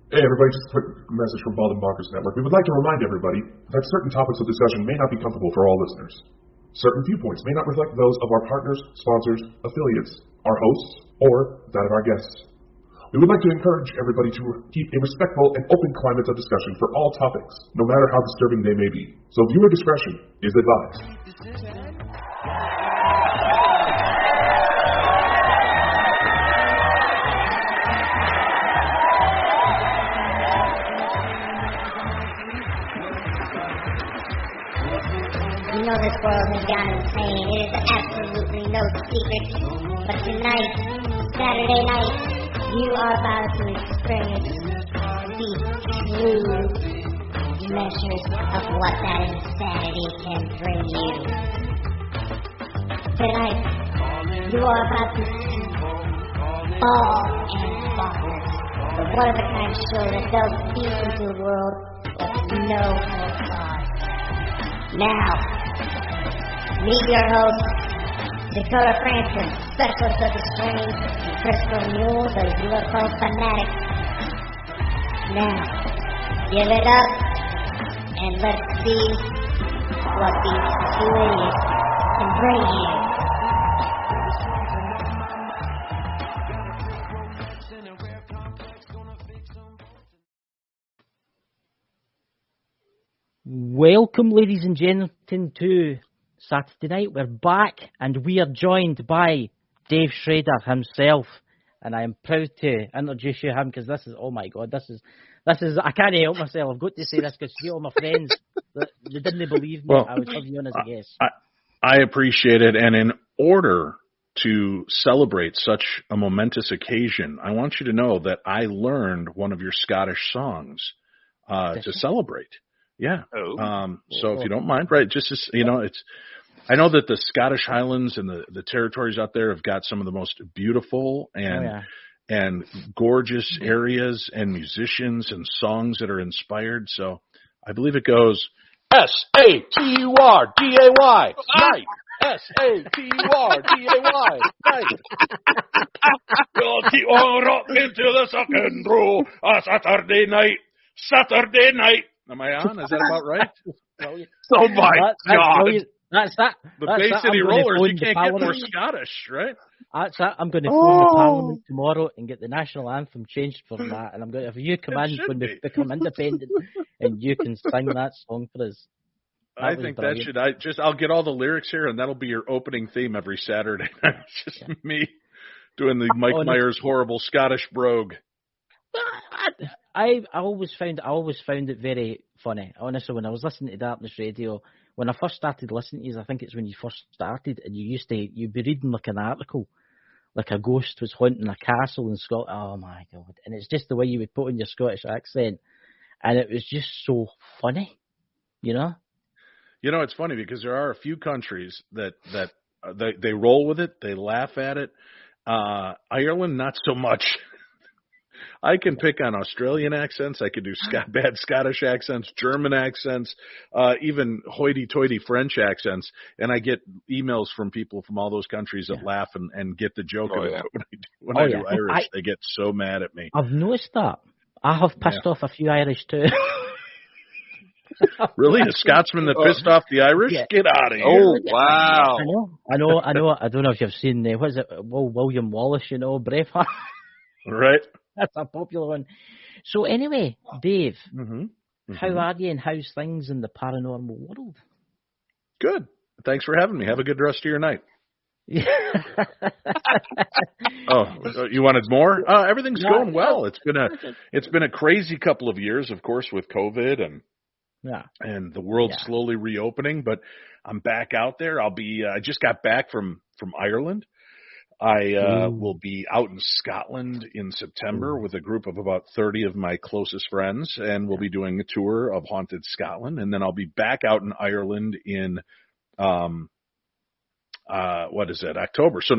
Hey everybody, just a quick message from Bald and Bonkers Network. We would like to remind everybody that certain topics of discussion may not be comfortable for all listeners. Certain viewpoints may not reflect those of our partners, sponsors, affiliates, our hosts, or that of our guests. We would like to encourage everybody to keep a respectful and open climate of discussion for all topics, no matter how disturbing they may be. So viewer discretion is advised. You know this world has gone insane. It is absolutely no secret. But tonight, Saturday night, you are about to experience the true measures of what that insanity can bring you. Tonight, you are about to see Bald and Bonkers, the one-of-a-kind show that delves deep into the world with no holds barred. Now, meet your host, Dakota Francis, specialist of the strange, and Crystal Mule, the UFO fanatic. Now, give it up, and let's see what these two idiots can bring you. Welcome, ladies and gentlemen, to Saturday night. We're back, and we are joined by Dave Schrader himself. And I am proud to introduce you to him because this is, oh my God, this is. I can't help myself. I've got to say this because see all my friends that they didn't believe me. I would have you on as a guest. I appreciate it, and in order to celebrate such a momentous occasion, I want you to know that I learned one of your Scottish songs to celebrate. Yeah. So if you don't mind, right, just as, you know, I know that the Scottish Highlands and the territories out there have got some of the most beautiful and gorgeous areas and musicians and songs that are inspired. So I believe it goes S-A-T-U-R-D-A-Y, night. S-A-T-U-R-D-A-Y, night. We'll keep on rocking to the second row, Saturday night. Am I on? Is that about right? Oh, my God. That's that. The Bay City Rollers, you can't get more Scottish, right? That's that. I'm going to phone the Parliament tomorrow and get the national anthem changed for that. And I'm going to, if you come in when we become independent and you can sing that song for us. I think brilliant. I'll get all the lyrics here and that'll be your opening theme every Saturday. It's just me doing the Mike Myers horrible Scottish brogue. I always found it very funny. Honestly, when I was listening to Darkness Radio, when I first started listening to you, I think it's when you first started, and you'd be reading like an article, like a ghost was haunting a castle in Scotland. Oh my God! And it's just the way you would put in your Scottish accent, and it was just so funny, you know. You know, it's funny because there are a few countries that they roll with it, they laugh at it. Ireland, not so much. I can pick on Australian accents. I could do bad Scottish accents, German accents, even hoity-toity French accents. And I get emails from people from all those countries that laugh and get the joke of it. When I do Irish, they get so mad at me. I've noticed that. I have pissed off a few Irish too. Really? A Scotsman that pissed off the Irish? Yeah. Get out of here. Oh, wow. I know. I don't know if you've seen, what is it, William Wallace, you know, Braveheart. Right. That's a popular one. So anyway, Dave, how are you and how's things in the paranormal world? Good. Thanks for having me. Have a good rest of your night. Oh, you wanted more? Everything's going well. It's been a crazy couple of years, of course, with COVID and the world slowly reopening. But I'm back out there. I just got back from Ireland. I will be out in Scotland in September with a group of about 30 of my closest friends, and we'll be doing a tour of Haunted Scotland. And then I'll be back out in Ireland in, October. So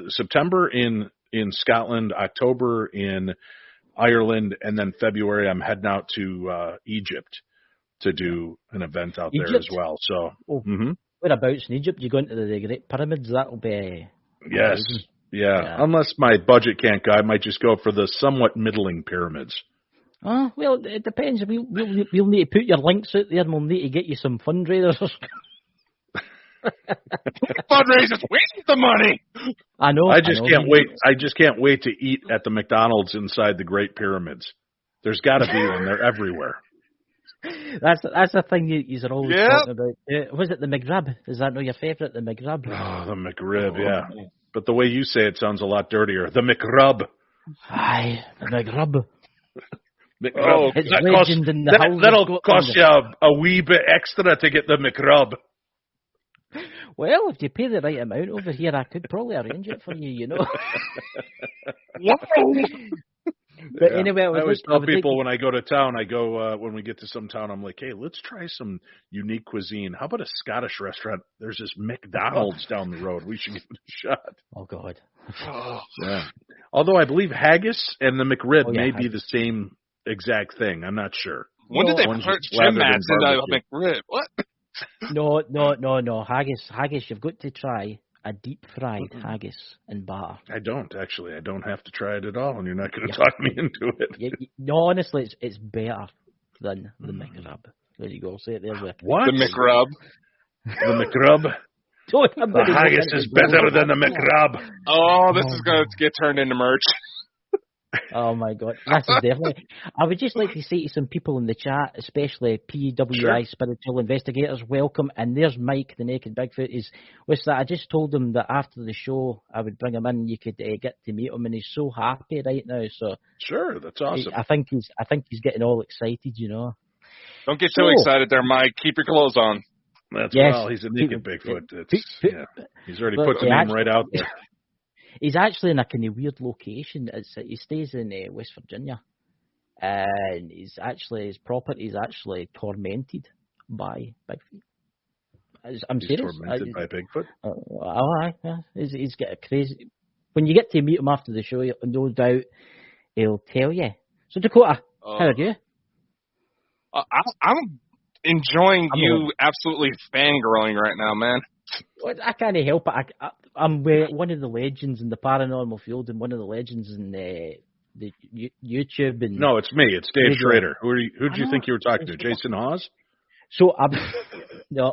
September in Scotland, October in Ireland, and then February I'm heading out to Egypt to do an event out there as well. So, whereabouts in Egypt? You going to the Great Pyramids? That'll be... Yes. Yeah. Unless my budget can't go, I might just go for the somewhat middling pyramids. Well, it depends. We'll need to put your links out there, and we'll need to get you some fundraisers. Fundraisers, we need the money. I know. I just can't wait. I just can't wait to eat at the McDonald's inside the Great Pyramids. There's got to be one. They're everywhere. That's the thing you're always talking about. Was it the McRib? Is that not your favourite, the McRib? Oh, the McRib, yeah. But the way you say it sounds a lot dirtier. The McRub. Aye, the McRib. McRub. It's legend in the house. That'll cost you a wee bit extra to get the McRub. Well, if you pay the right amount over here, I could probably arrange it for you, you know. But anyway, I always tell people when I go to town, when we get to some town, I'm like, hey, let's try some unique cuisine. How about a Scottish restaurant? There's this McDonald's down the road. We should give it a shot. Oh, God. Yeah. Although I believe haggis and the McRib may be the same exact thing. I'm not sure. When did they put gym mats into a McRib? What? No. Haggis, you've got to try a deep-fried haggis in batter. I don't, actually. I don't have to try it at all, and you're not going to talk me into it. No, honestly, it's better than the McRib. There you go. Say it there. What? The McRub. The McRub? The haggis is better than the McRub. Oh, this is going to get turned into merch. Oh, my God. That's definitely. I would just like to say to some people in the chat, especially PWI Spiritual Investigators, welcome. And there's Mike, the Naked Bigfoot. I just told him that after the show, I would bring him in. You could get to meet him, and he's so happy right now. So sure, that's awesome. I think he's getting all excited, you know. Don't get too excited there, Mike. Keep your clothes on. That's well. He's a Naked Bigfoot. He's already put the name right out there. He's actually in a kind of weird location. He stays in West Virginia, and his property is actually tormented by Bigfoot. I'm serious. Tormented by Bigfoot? He's got a crazy. When you get to meet him after the show, no doubt he'll tell you. So Dakota, how are you? I'm enjoying you absolutely fangirling right now, man. I can't help it. I'm one of the legends in the paranormal field and one of the legends in the YouTube. And no, it's me. It's Dave Schrader. Who did you think you were talking to? Jason Hawes? So,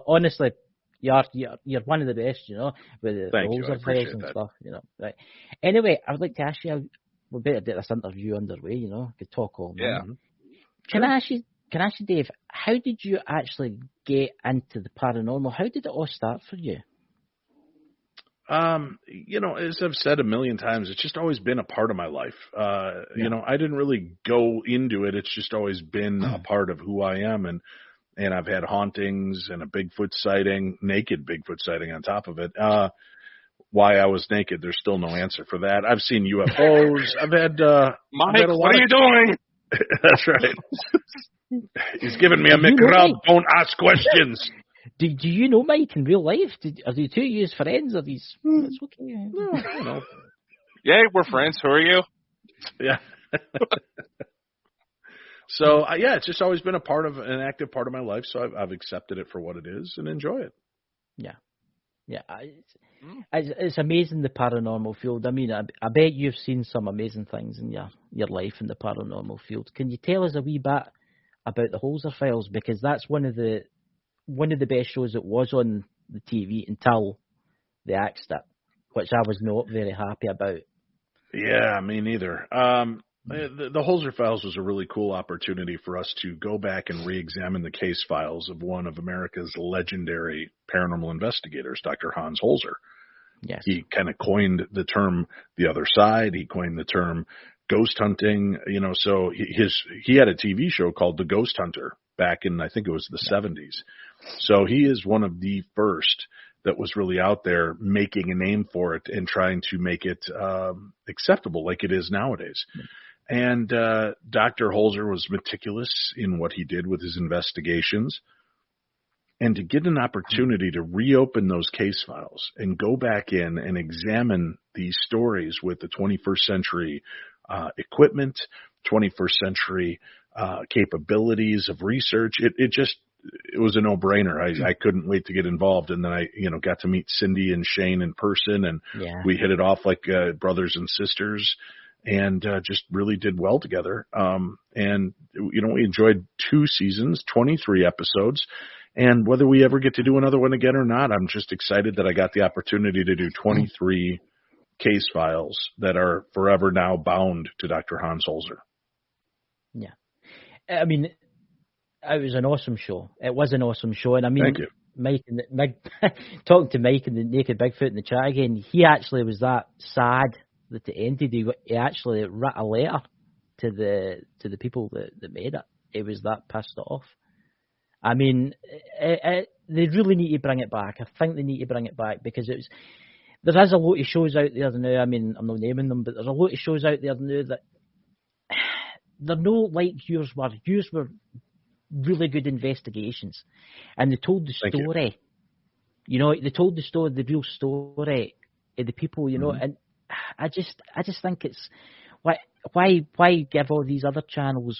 honestly, you're one of the best, you know, with the Holzer Files and stuff, you know. Right. Anyway, I would like to ask you, we better get this interview underway, you know. Could talk all night. Yeah. Can I ask you, Dave, how did you actually get into the paranormal? How did it all start for you? You know, as I've said a million times, it's just always been a part of my life. You know, I didn't really go into it. It's just always been a part of who I am. And I've had hauntings and a Bigfoot sighting, naked Bigfoot sighting on top of it. Why I was naked, there's still no answer for that. I've seen UFOs. I've had, Mike, what are you doing? That's right. He's giving me a McRub. Don't ask questions. Do you know Mike in real life? Are you two years friends? Are these? It's okay. No, you know. Yeah, we're friends. Who are you? Yeah. So it's just always been an active part of my life. So I've accepted it for what it is and enjoy it. Yeah. It's amazing, the paranormal field. I mean, I bet you've seen some amazing things in your life in the paranormal field. Can you tell us a wee bit about the Holzer Files? Because that's one of the best shows that was on the TV until they axed it, which I was not very happy about. Yeah, me neither. The Holzer Files was a really cool opportunity for us to go back and re-examine the case files of one of America's legendary paranormal investigators, Dr. Hans Holzer. Yes. He kind of coined the term the other side. He coined the term ghost hunting. You know, so he had a TV show called The Ghost Hunter back in, I think it was the 70s. So he is one of the first that was really out there making a name for it and trying to make it acceptable like it is nowadays. And Dr. Holzer was meticulous in what he did with his investigations. And to get an opportunity to reopen those case files and go back in and examine these stories with the 21st century equipment, 21st century capabilities of research, it was a no-brainer. I couldn't wait to get involved. And then I got to meet Cindy and Shane in person, and we hit it off like brothers and sisters. and just really did well together. And, we enjoyed 2 seasons, 23 episodes. And whether we ever get to do another one again or not, I'm just excited that I got the opportunity to do 23 case files that are forever now bound to Dr. Hans Holzer. Yeah. I mean, it was an awesome show. It was an awesome show. And I mean, Thank you. Mike, talking to Mike and the Naked Bigfoot in the chat again, he actually was that sad that it ended. He actually wrote a letter to the people that made it. It was that pissed off. I mean, they really need to bring it back. I think they need to bring it back because there is a lot of shows out there now. I mean, I'm not naming them, but there's a lot of shows out there now that they're no like yours were. Yours were really good investigations, and they told the story. They told the story, the real story of the people. And I just think it's why give all these other channels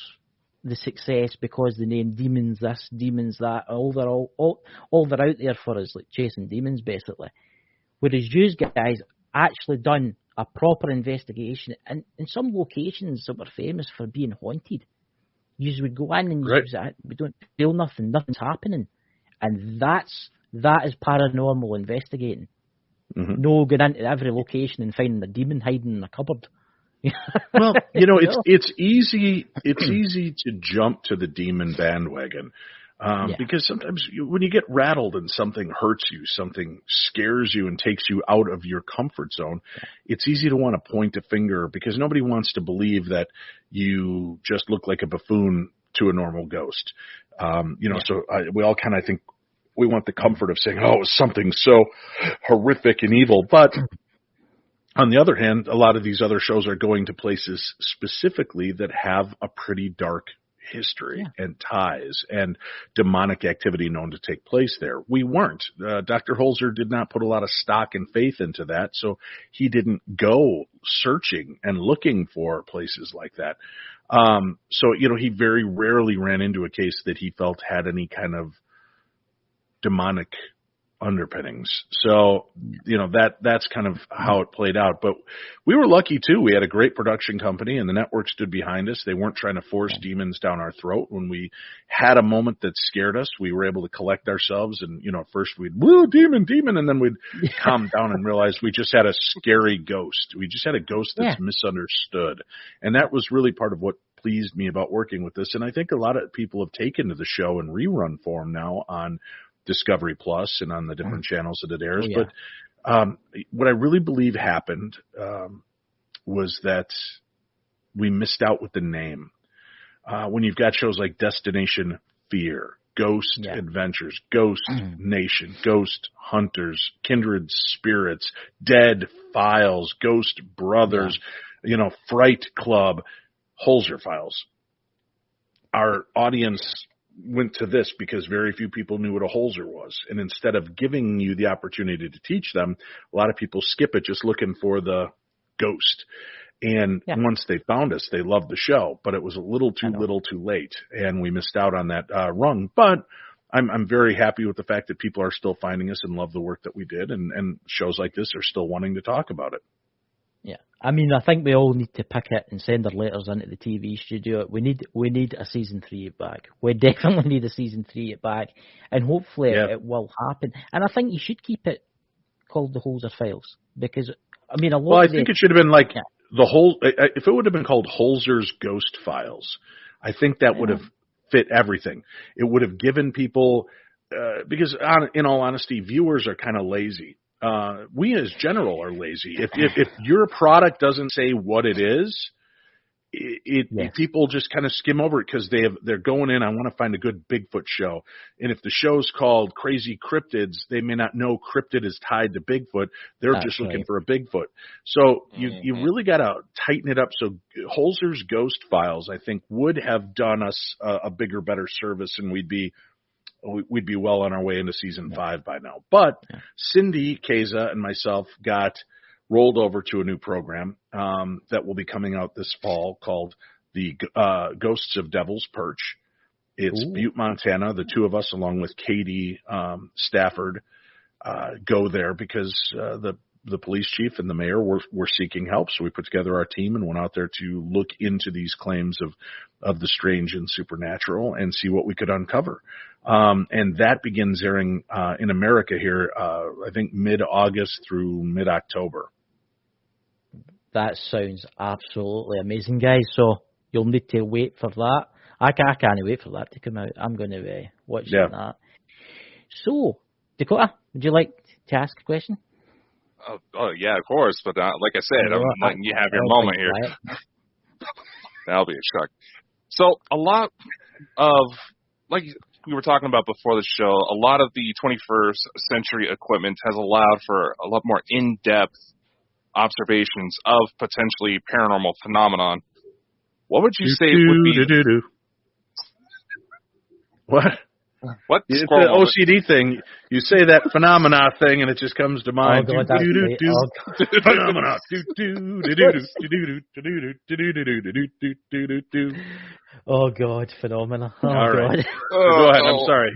the success because they name demons this, demons that. All they're out there for is like chasing demons, basically. Whereas you guys actually done a proper investigation, and in some locations that were famous for being haunted, you would go in and we don't feel nothing, nothing's happening, and that is paranormal investigating. Mm-hmm. No going into every location and finding a demon hiding in a cupboard. Well, it's easy to jump to the demon bandwagon. Because sometimes when you get rattled and something hurts you, something scares you and takes you out of your comfort zone, it's easy to want to point a finger because nobody wants to believe that you just look like a buffoon to a normal ghost. So we all kind of think we want the comfort of saying, oh, it was something so horrific and evil. But on the other hand, a lot of these other shows are going to places specifically that have a pretty dark history and ties and demonic activity known to take place there. We weren't. Dr. Holzer did not put a lot of stock and faith into that, so he didn't go searching and looking for places like that. He very rarely ran into a case that he felt had any kind of demonic underpinnings. So, that's kind of how it played out. But we were lucky too. We had a great production company and the network stood behind us. They weren't trying to force demons down our throat. When we had a moment that scared us, we were able to collect ourselves and, at first we'd, woo, demon, and then we'd calm down and realize we just had a scary ghost. We just had a ghost that's misunderstood. And that was really part of what pleased me about working with this. And I think a lot of people have taken to the show in rerun form now on Discovery Plus and on the different channels that it airs. But what I really believe happened was that we missed out with the name. When you've got shows like Destination Fear, Ghost Adventures, Ghost Nation, Ghost Hunters, Kindred Spirits, Dead Files, Ghost Brothers, Fright Club, Holzer Files. Our audience went to this because very few people knew what a Holzer was. And instead of giving you the opportunity to teach them, a lot of people skip it just looking for the ghost. And once they found us, they loved the show, but it was a little too late. And we missed out on that rung. But I'm very happy with the fact that people are still finding us and love the work that we did. And shows like this are still wanting to talk about it. Yeah, I mean, I think we all need to pick it and send our letters into the TV studio. We need a season 3 back. We definitely need a season 3 back, and hopefully it will happen. And I think you should keep it called the Holzer Files because I mean, I think it should have been like the whole. If it would have been called Holzer's Ghost Files, I think that would have fit everything. It would have given people because, in all honesty, viewers are kind of lazy. We as general are lazy. If your product doesn't say what it is, people just kind of skim over it because they're going in. I want to find a good Bigfoot show, and if the show's called Crazy Cryptids, they may not know cryptid is tied to Bigfoot. They're just looking for a Bigfoot. So you really got to tighten it up. So Holzer's Ghost Files, I think, would have done us a bigger, better service, and we'd be well on our way into season 5 by now. But Cindy, Keza, and myself got rolled over to a new program that will be coming out this fall called the Ghosts of Devil's Perch. It's Butte, Montana. The two of us, along with Katie Stafford, go there because the the police chief and the mayor were seeking help. So we put together our team and went out there to look into these claims of the strange and supernatural and see what we could uncover. And that begins airing in America here, I think mid-August through mid-October. That sounds absolutely amazing, guys. So you'll need to wait for that. I can't wait for that to come out. I'm going to watch that. So, Dakota, would you like to ask a question? Oh yeah, of course. But like I said, I'm letting you have your moment here. That'll be a shock. So a lot of, like we were talking about before the show, a lot of the 21st century equipment has allowed for a lot more in-depth observations of potentially paranormal phenomenon. What would you say would be... What? What? It's the OCD thing. You say that phenomena thing, and it just comes to mind. Phenomena. Oh God, phenomena. Oh All right. God. Go ahead. I'm sorry.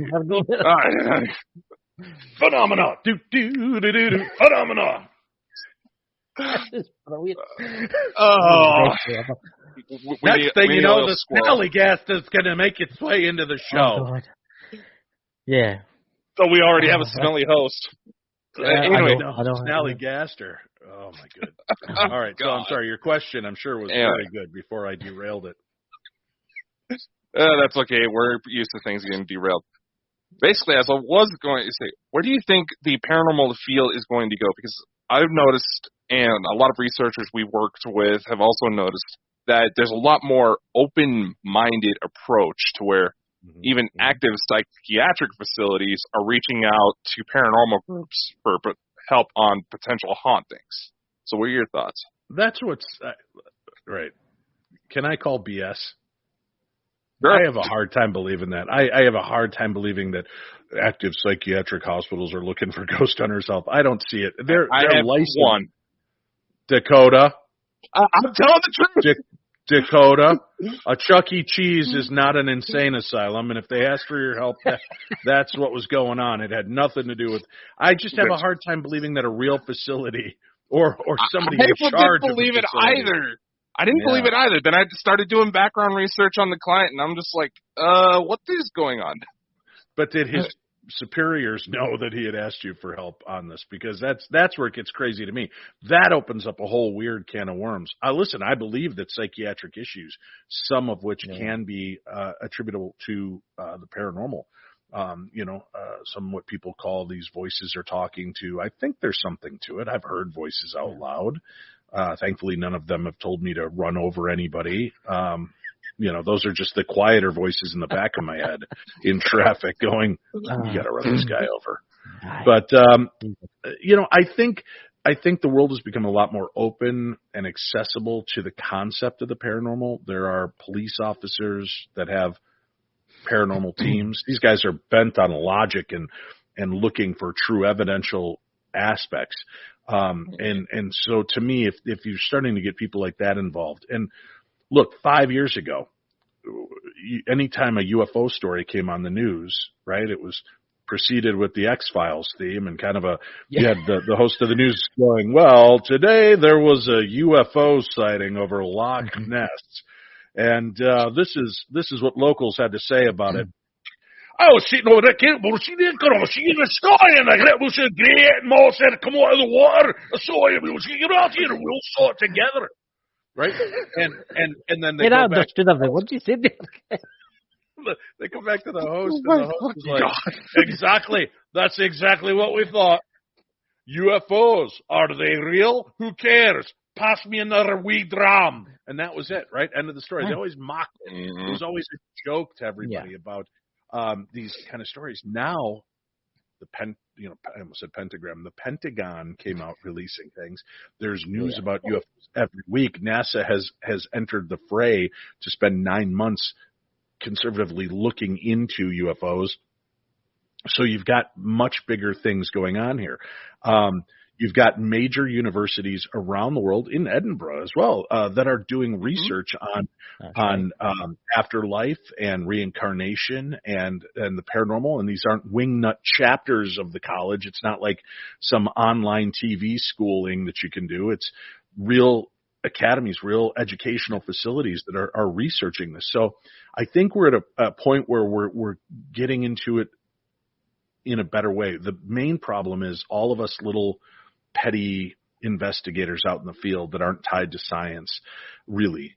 Phenomena. Phenomena. This is brilliant. Next thing you know, the smelly gas is going to make its way into the show. Oh, God. Yeah. So we already have a smelly host. Anyway, Smelly Gaster. Oh my goodness. All right. So I'm sorry. Your question, I'm sure, was very good before I derailed it. That's okay. We're used to things getting derailed. Basically, as I was going to say, where do you think the paranormal field is going to go? Because I've noticed, and a lot of researchers we worked with have also noticed, that there's a lot more open-minded approach to where even active psychiatric facilities are reaching out to paranormal groups for help on potential hauntings. So what are your thoughts? That's what's right. Can I call BS? Sure. I have a hard time believing that. I have a hard time believing that active psychiatric hospitals are looking for ghost hunters' help. I don't see it. They're licensed. One. Dakota. I'm telling the truth. Dakota, a Chuck E. Cheese is not an insane asylum, and if they asked for your help, that's what was going on. It had nothing to do with. I just have a hard time believing that a real facility or somebody in charge of the facility. I didn't believe it either. Then I started doing background research on the client, and I'm just like, what is going on? But did his superiors know that he had asked you for help on this? Because that's where it gets crazy to me. That opens up a whole weird can of worms. Listen, I believe that psychiatric issues, some of which can be attributable to the paranormal, some what people call these voices are talking to. I think there's something to it. I've heard voices out loud. Thankfully, none of them have told me to run over anybody. Those are just the quieter voices in the back of my head in traffic going, you got to run this guy over. But, I think the world has become a lot more open and accessible to the concept of the paranormal. There are police officers that have paranormal teams. These guys are bent on logic and looking for true evidential aspects. And so to me, if you're starting to get people like that involved, and look, 5 years ago, anytime a UFO story came on the news, right, it was preceded with the X-Files theme and kind of you had the host of the news going, well, today there was a UFO sighting over Loch Ness, and this is what locals had to say about it. I was sitting over there, she didn't come on. She was a sky and it was a great, and Mom said, come out of the water. I saw you, get out here and we'll saw it together. Right? And then they go back. What did you say there? They come back to the host, and the host is like, exactly. That's exactly what we thought. UFOs, are they real? Who cares? Pass me another wee dram. And that was it, right? End of the story. They always mocked it. It was always a joke to everybody about these kind of stories. Now, I almost said pentagram. The Pentagon came out releasing things. There's news about UFOs every week. NASA has entered the fray to spend 9 months conservatively looking into UFOs. So you've got much bigger things going on here. You've got major universities around the world, in Edinburgh as well, that are doing research on afterlife and reincarnation and the paranormal. And these aren't wingnut chapters of the college. It's not like some online TV schooling that you can do. It's real academies, real educational facilities that are researching this. So I think we're at a point where we're getting into it in a better way. The main problem is all of us little petty investigators out in the field that aren't tied to science. Really,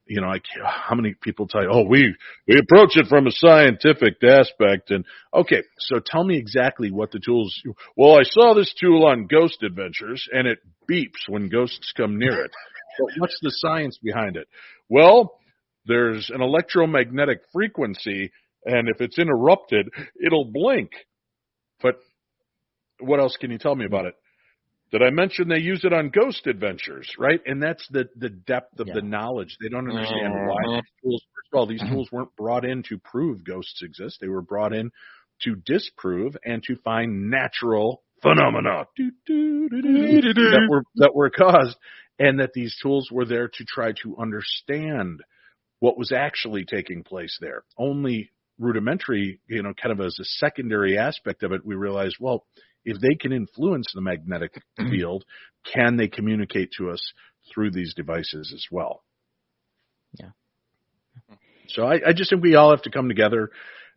how many people tell you, we approach it from a scientific aspect. And okay, so tell me exactly what the tools. Well, I saw this tool on Ghost Adventures and it beeps when ghosts come near it. But what's the science behind it? Well, there's an electromagnetic frequency, and if it's interrupted, it'll blink. But what else can you tell me about it? Did I mention they use it on Ghost Adventures, right? And that's the depth of the knowledge. They don't understand why these tools, first of all, these tools weren't brought in to prove ghosts exist. They were brought in to disprove and to find natural phenomena that were caused, and that these tools were there to try to understand what was actually taking place there. Only rudimentary, kind of as a secondary aspect of it, we realized, well, if they can influence the magnetic field, can they communicate to us through these devices as well? Yeah. So I just think we all have to come together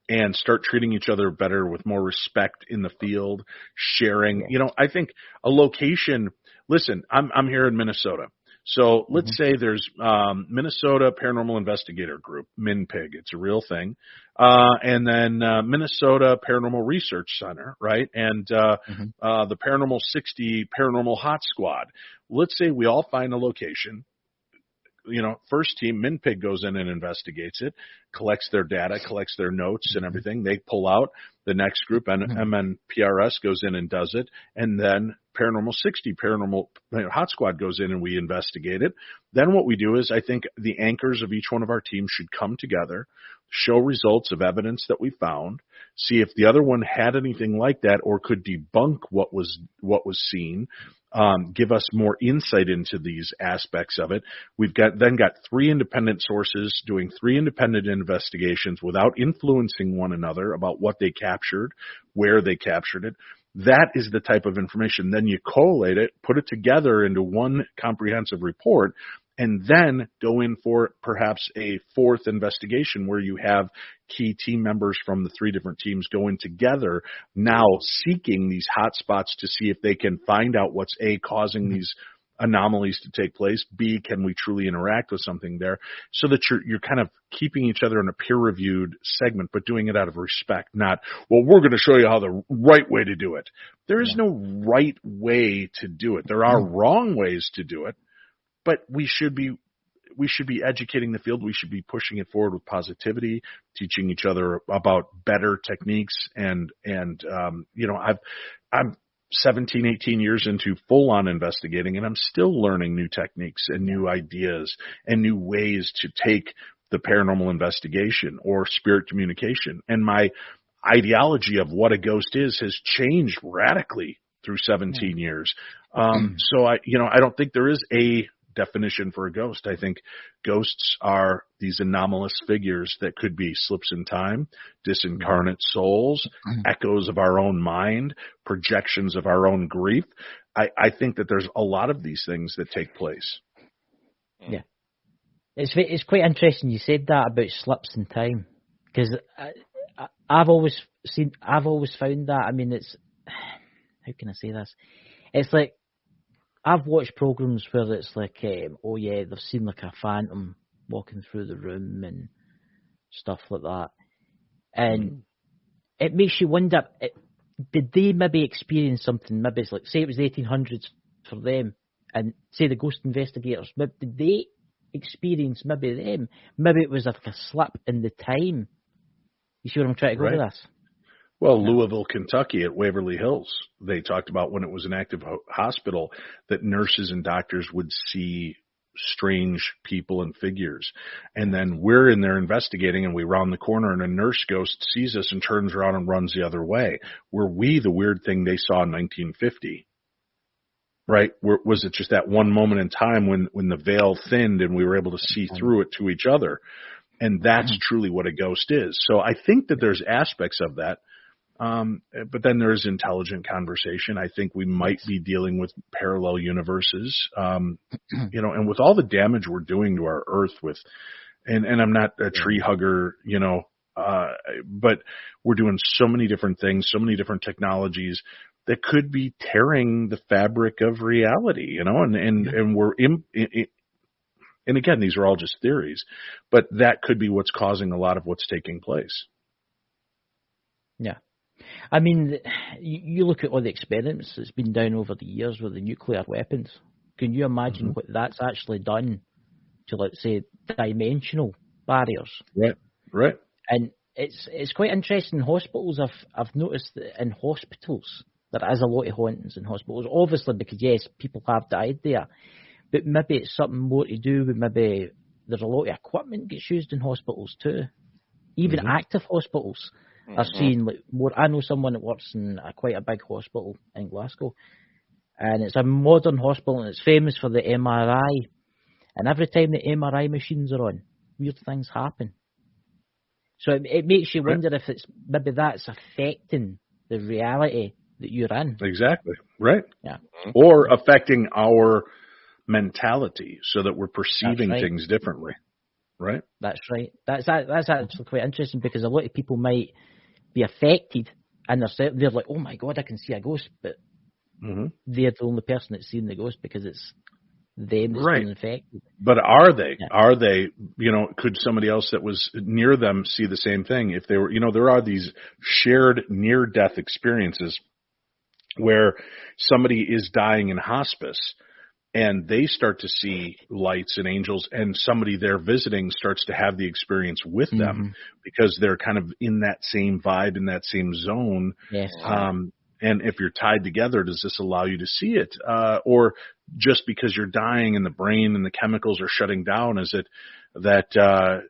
and start treating each other better with more respect in the field, sharing. I think a location, listen, I'm here in Minnesota. So let's say there's Minnesota Paranormal Investigator Group, MINPIG. It's a real thing. And then Minnesota Paranormal Research Center, right? And the Paranormal 60 Paranormal Hot Squad. Let's say we all find a location. First team, MINPIG goes in and investigates it, collects their data, collects their notes and everything. They pull out. The next group, MNPRS, goes in and does it. And then Paranormal 60, Paranormal Hot Squad goes in and we investigate it. Then what we do is I think the anchors of each one of our teams should come together, show results of evidence that we found, see if the other one had anything like that or could debunk what was seen. Give us more insight into these aspects of it. We've got 3 independent sources doing 3 independent investigations without influencing one another about what they captured, where they captured it. That is the type of information. Then you collate it, put it together into one comprehensive report, and then go in for perhaps a 4th investigation where you have key team members from the 3 different teams going together, now seeking these hot spots to see if they can find out what's A, causing these anomalies to take place, B, can we truly interact with something there, so that you're kind of keeping each other in a peer-reviewed segment, but doing it out of respect, not, well, we're going to show you how the right way to do it. There is no right way to do it. There are wrong ways to do it. But we should be educating the field. We should be pushing it forward with positivity, teaching each other about better techniques. And I'm 17, 18 years into full-on investigating, and I'm still learning new techniques and new ideas and new ways to take the paranormal investigation or spirit communication. And my ideology of what a ghost is has changed radically through 17 years. So I don't think there is a definition for a ghost. I think ghosts are these anomalous figures that could be slips in time, disincarnate souls, echoes of our own mind, projections of our own grief. I think that there's a lot of these things that take place. Yeah. It's quite interesting you said that about slips in time, because I've always found that. I mean, it's, how can I say this? It's like, I've watched programs where it's like, oh yeah, they've seen like a phantom walking through the room and stuff like that. And it makes you wonder, did they maybe experience something, maybe it's like, say it was the 1800s for them, and say the ghost investigators, did they experience maybe it was like a slip in the time? You see what I'm trying to go with this? Well, Louisville, Kentucky at Waverly Hills, they talked about when it was an active hospital that nurses and doctors would see strange people and figures. And then we're in there investigating and we round the corner and a nurse ghost sees us and turns around and runs the other way. Were we the weird thing they saw in 1950? right? Was it just that one moment in time when the veil thinned and we were able to see through it to each other? And that's truly what a ghost is. So I think that there's aspects of that. But then there's intelligent conversation. I think we might be dealing with parallel universes, you know, and with all the damage we're doing to our earth and I'm not a tree hugger, you know, but we're doing so many different things, so many different technologies that could be tearing the fabric of reality, you know, and we're and again, these are all just theories, but that could be what's causing a lot of what's taking place. Yeah. I mean, you look at all the experiments that's been done over the years with the nuclear weapons. Can you imagine what that's actually done to, let's say, dimensional barriers? Right. And it's quite interesting in hospitals. I've noticed that in hospitals there is a lot of hauntings in hospitals. Obviously, because yes, people have died there, but maybe it's something more to do with maybe there's a lot of equipment gets used in hospitals too, even active hospitals. I've seen like more. I know someone that works in quite a big hospital in Glasgow, and it's a modern hospital, and it's famous for the MRI. And every time the MRI machines are on, weird things happen. So it makes you wonder if it's maybe that's affecting the reality that you're in. Exactly. Right. Yeah. Or affecting our mentality so that we're perceiving things differently. Right. That's right. That's actually quite interesting because a lot of people might be affected and they're like, oh my God, I can see a ghost, but they're the only person that's seen the ghost because it's them that's been infected. But are they? Yeah. Are they, you know, could somebody else that was near them see the same thing? If they were, you know, there are these shared near-death experiences where somebody is dying in hospice and they start to see lights and angels, and somebody they're visiting starts to have the experience with them because they're kind of in that same vibe, in that same zone. Yes. And if you're tied together, does this allow you to see it? Or just because you're dying and the brain and the chemicals are shutting down, is it that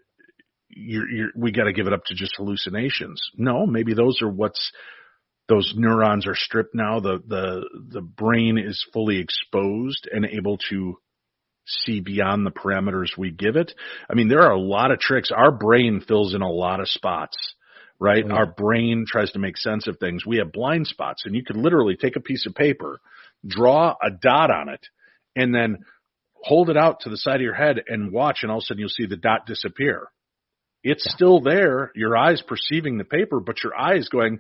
we got to give it up to just hallucinations? No, maybe those neurons are stripped now. The brain is fully exposed and able to see beyond the parameters we give it. I mean, there are a lot of tricks. Our brain fills in a lot of spots, right? Our brain tries to make sense of things. We have blind spots, and you could literally take a piece of paper, draw a dot on it, and then hold it out to the side of your head and watch, and all of a sudden you'll see the dot disappear. It's still there, your eyes perceiving the paper, but your eyes going,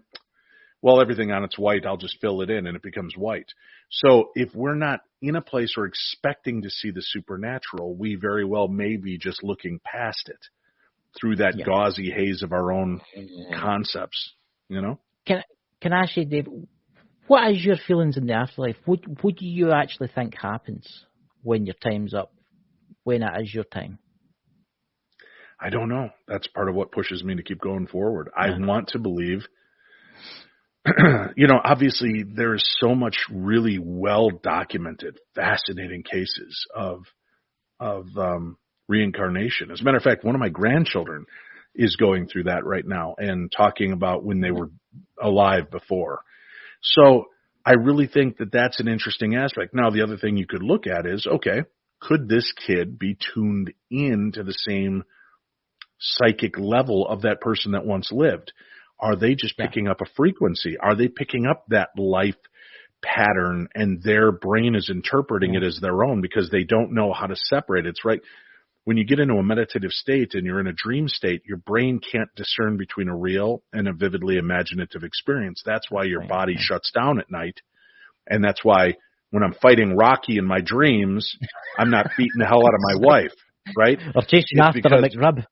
well, everything on it's white, I'll just fill it in, and it becomes white. So if we're not in a place or expecting to see the supernatural, we very well may be just looking past it through that gauzy haze of our own concepts, you know? Can I ask you, Dave, what is your feelings in the afterlife? What do you actually think happens when your time's up, when it is your time? I don't know. That's part of what pushes me to keep going forward. I want to believe, you know, obviously there is so much really well-documented, fascinating cases of reincarnation. As a matter of fact, one of my grandchildren is going through that right now and talking about when they were alive before. So I really think that that's an interesting aspect. Now, the other thing you could look at is, okay, could this kid be tuned in to the same psychic level of that person that once lived? Are they just picking up a frequency? Are they picking up that life pattern and their brain is interpreting it as their own because they don't know how to separate it? It's right. When you get into a meditative state and you're in a dream state, your brain can't discern between a real and a vividly imaginative experience. That's why your body shuts down at night. And that's why when I'm fighting Rocky in my dreams, I'm not beating the hell out of my wife, right? Or chasing after a McRib.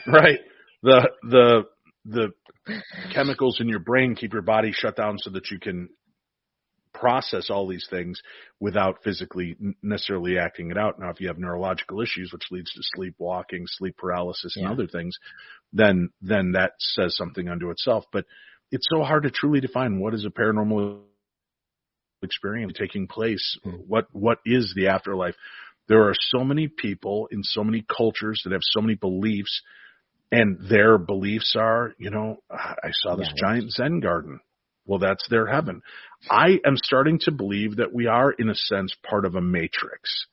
Right. The chemicals in your brain keep your body shut down so that you can process all these things without physically necessarily acting it out. Now, if you have neurological issues, which leads to sleepwalking, sleep paralysis, and other things, then that says something unto itself. But it's so hard to truly define what is a paranormal experience taking place. What is the afterlife? There are so many people in so many cultures that have so many beliefs, and their beliefs are, you know, I saw this giant Zen garden. well, that's their heaven. I am starting to believe that we are, in a sense, part of a matrix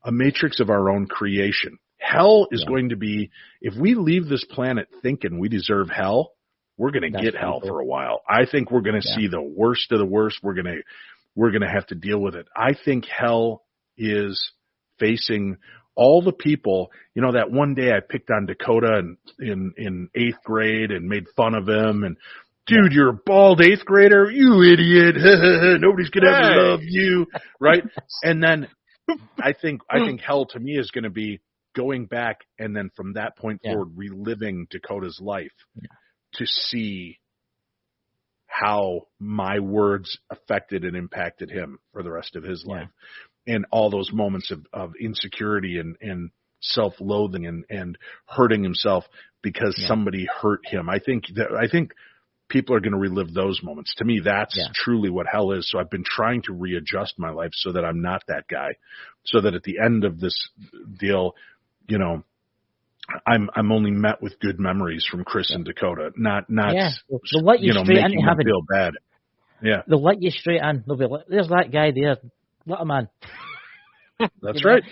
of our own creation. Hell is going to be, if we leave this planet thinking we deserve hell, we're going to get hell for a while. I think we're going to see the worst of the worst. We're going to have to deal with it. I think hell is facing all the people. You know, that one day I picked on Dakota in 8th grade and made fun of him. And, dude, you're a bald 8th grader? You idiot. Nobody's going to ever love you. Right? And then I think hell to me is going to be going back and then from that point forward reliving Dakota's life to see how my words affected and impacted him for the rest of his life. And all those moments of insecurity and self-loathing and hurting himself because somebody hurt him. I think people are going to relive those moments. To me, that's truly what hell is. So I've been trying to readjust my life so that I'm not that guy, so that at the end of this deal, you know, I'm only met with good memories from Chris and Dakota, not They'll let you straight making them feel bad. Yeah, they'll let you straight in. They'll be like, "There's that guy there, what a man." That's right.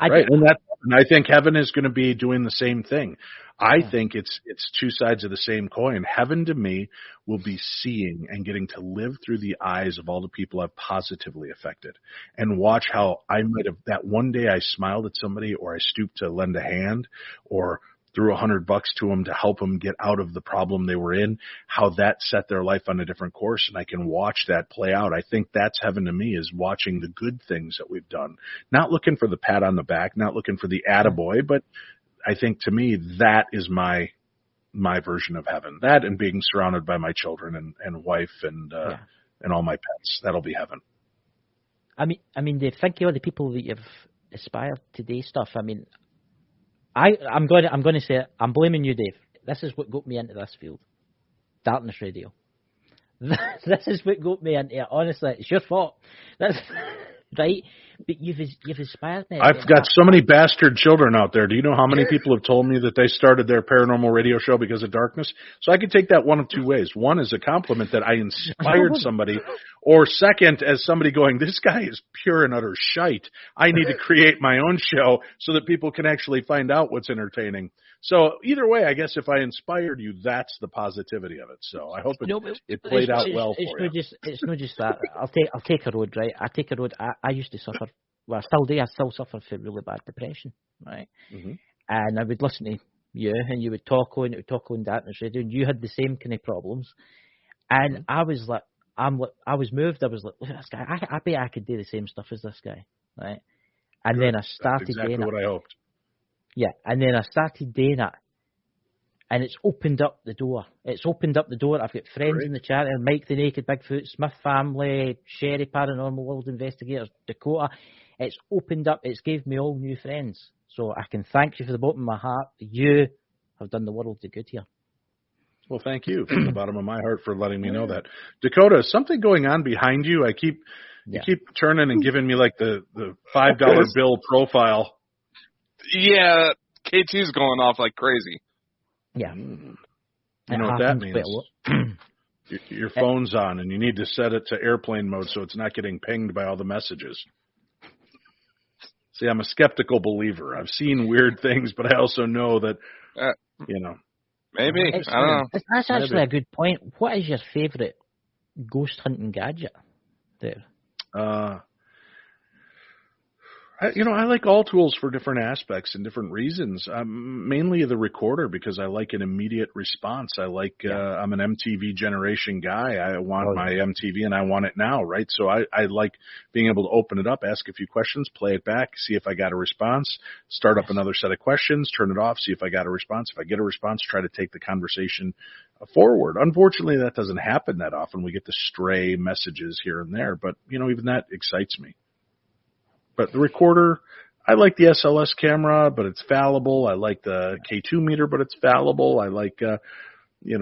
And I think heaven is going to be doing the same thing. I think it's two sides of the same coin. Heaven to me will be seeing and getting to live through the eyes of all the people I've positively affected and watch how I might have, that one day I smiled at somebody or I stooped to lend a hand or threw $100 to them to help them get out of the problem they were in, how that set their life on a different course. And I can watch that play out. I think that's heaven to me, is watching the good things that we've done, not looking for the pat on the back, not looking for the attaboy, but I think to me that is my version of heaven. That and being surrounded by my children and wife and all my pets. That'll be heaven. I mean, think of all the people that you've aspired to do stuff. I mean, I'm going to say it. I'm blaming you, Dave. This is what got me into this field. Darkness Radio. This is what got me into it. Honestly, it's your fault. That's right. But you've inspired me. I've got so many bastard children out there. Do you know how many people have told me that they started their paranormal radio show because of darkness? So I could take that one of two ways. One is a compliment that I inspired somebody, or second, as somebody going, this guy is pure and utter shite. I need to create my own show so that people can actually find out what's entertaining. So either way, I guess if I inspired you, that's the positivity of it. So I hope it played out well for you. It's not just that. I'll take a road, right? I take a road. I used to suffer. Well, I still do. I still suffer from really bad depression, right? Mm-hmm. And I would listen to you, and you would talk on Darkness Radio, and you had the same kind of problems. And I was like, I was moved. I was like, look at this guy. I bet I could do the same stuff as this guy, right? And then I started exactly doing it. What I hoped. Yeah, and then I started doing it, and it's opened up the door. I've got friends in the chat, Mike the Naked Bigfoot, Smith Family, Sherry Paranormal World Investigators, Dakota. It's opened up. It's gave me all new friends. So I can thank you for the bottom of my heart. You have done the world a good here. Well, thank you from the bottom of my heart for letting me know that. Dakota, something going on behind you. You keep turning and giving me like the $5 bill profile. Yeah, K2's going off like crazy. Yeah. You know what that means? Your phone's on, and you need to set it to airplane mode so it's not getting pinged by all the messages. See, I'm a skeptical believer. I've seen weird things, but I also know that, Maybe. I don't know. That's actually a good point. What is your favourite ghost hunting gadget there? I like all tools for different aspects and different reasons. Mainly the recorder, because I like an immediate response. I'm an MTV generation guy. I want my MTV and I want it now, right? So I like being able to open it up, ask a few questions, play it back, see if I got a response, start up another set of questions, turn it off, see if I got a response. If I get a response, try to take the conversation forward. Unfortunately, that doesn't happen that often. We get the stray messages here and there, but even that excites me. But the recorder, I like the SLS camera, but it's fallible. I like the K2 meter, but it's fallible. I like,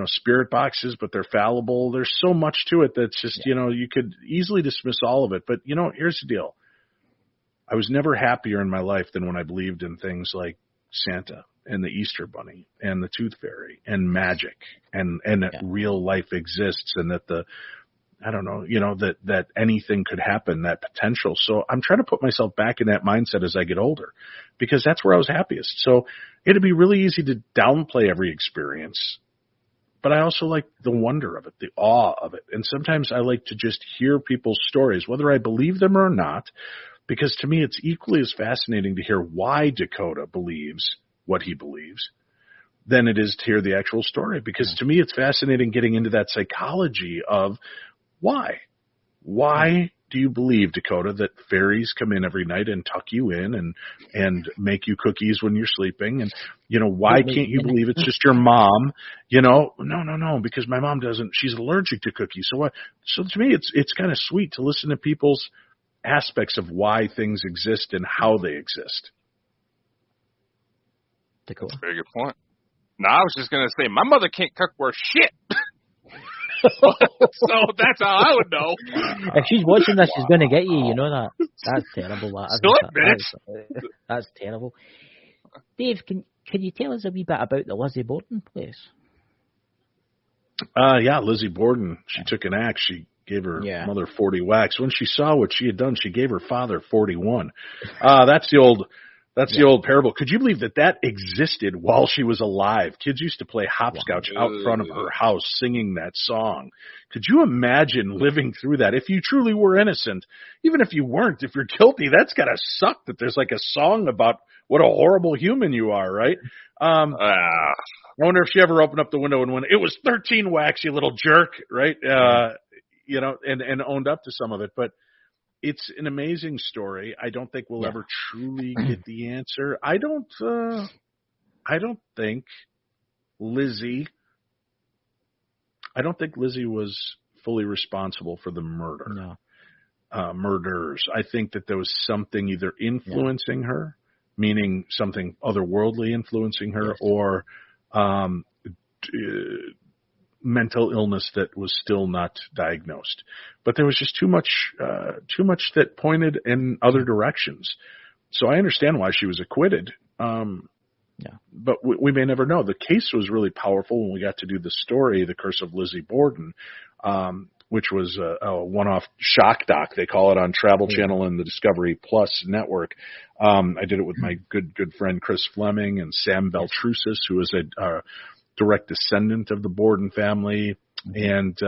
spirit boxes, but they're fallible. There's so much to it that's just, you could easily dismiss all of it. But, here's the deal. I was never happier in my life than when I believed in things like Santa and the Easter Bunny and the Tooth Fairy and magic and that real life exists and that the I don't know, that anything could happen, that potential. So I'm trying to put myself back in that mindset as I get older, because that's where I was happiest. So it'd be really easy to downplay every experience, but I also like the wonder of it, the awe of it. And sometimes I like to just hear people's stories, whether I believe them or not, because to me it's equally as fascinating to hear why Dakota believes what he believes than it is to hear the actual story. Because to me it's fascinating getting into that psychology of why. Why do you believe, Dakota, that fairies come in every night and tuck you in and make you cookies when you're sleeping? And, why can't you believe it's just your mom? No, because my mom doesn't. She's allergic to cookies. So to me, it's kind of sweet to listen to people's aspects of why things exist and how they exist. Dakota. That's a very good point. No, I was just going to say, my mother can't cook worth shit. So that's how I would know. If she's watching this, she's going to get you. You know that. That's terrible. That's terrible. Dave, can you tell us a wee bit about the Lizzie Borden place? Yeah, Lizzie Borden. She took an axe. She gave her mother 40 whacks. When she saw what she had done, she gave her father 41. That's the old parable. Could you believe that existed while she was alive? Kids used to play hopscotch out front of her house singing that song. Could you imagine living through that? If you truly were innocent, even if you weren't, if you're guilty, that's got to suck that there's like a song about what a horrible human you are, right? I wonder if she ever opened up the window and went, "It was 13 whacks, you little jerk," right? And owned up to some of it. But it's an amazing story. I don't think we'll ever truly get the answer. I don't think Lizzie was fully responsible for the murder. No. Murders. I think that there was something either influencing her, meaning something otherworldly influencing her, or mental illness that was still not diagnosed. But there was just too much that pointed in other directions. So I understand why she was acquitted. But we may never know. The case was really powerful when we got to do the story, The Curse of Lizzie Borden, which was a one-off shock doc, they call it, on Travel Channel and the Discovery Plus network. I did it with my good friend Chris Fleming and Sam Beltrusis, who is a direct descendant of the Borden family. And,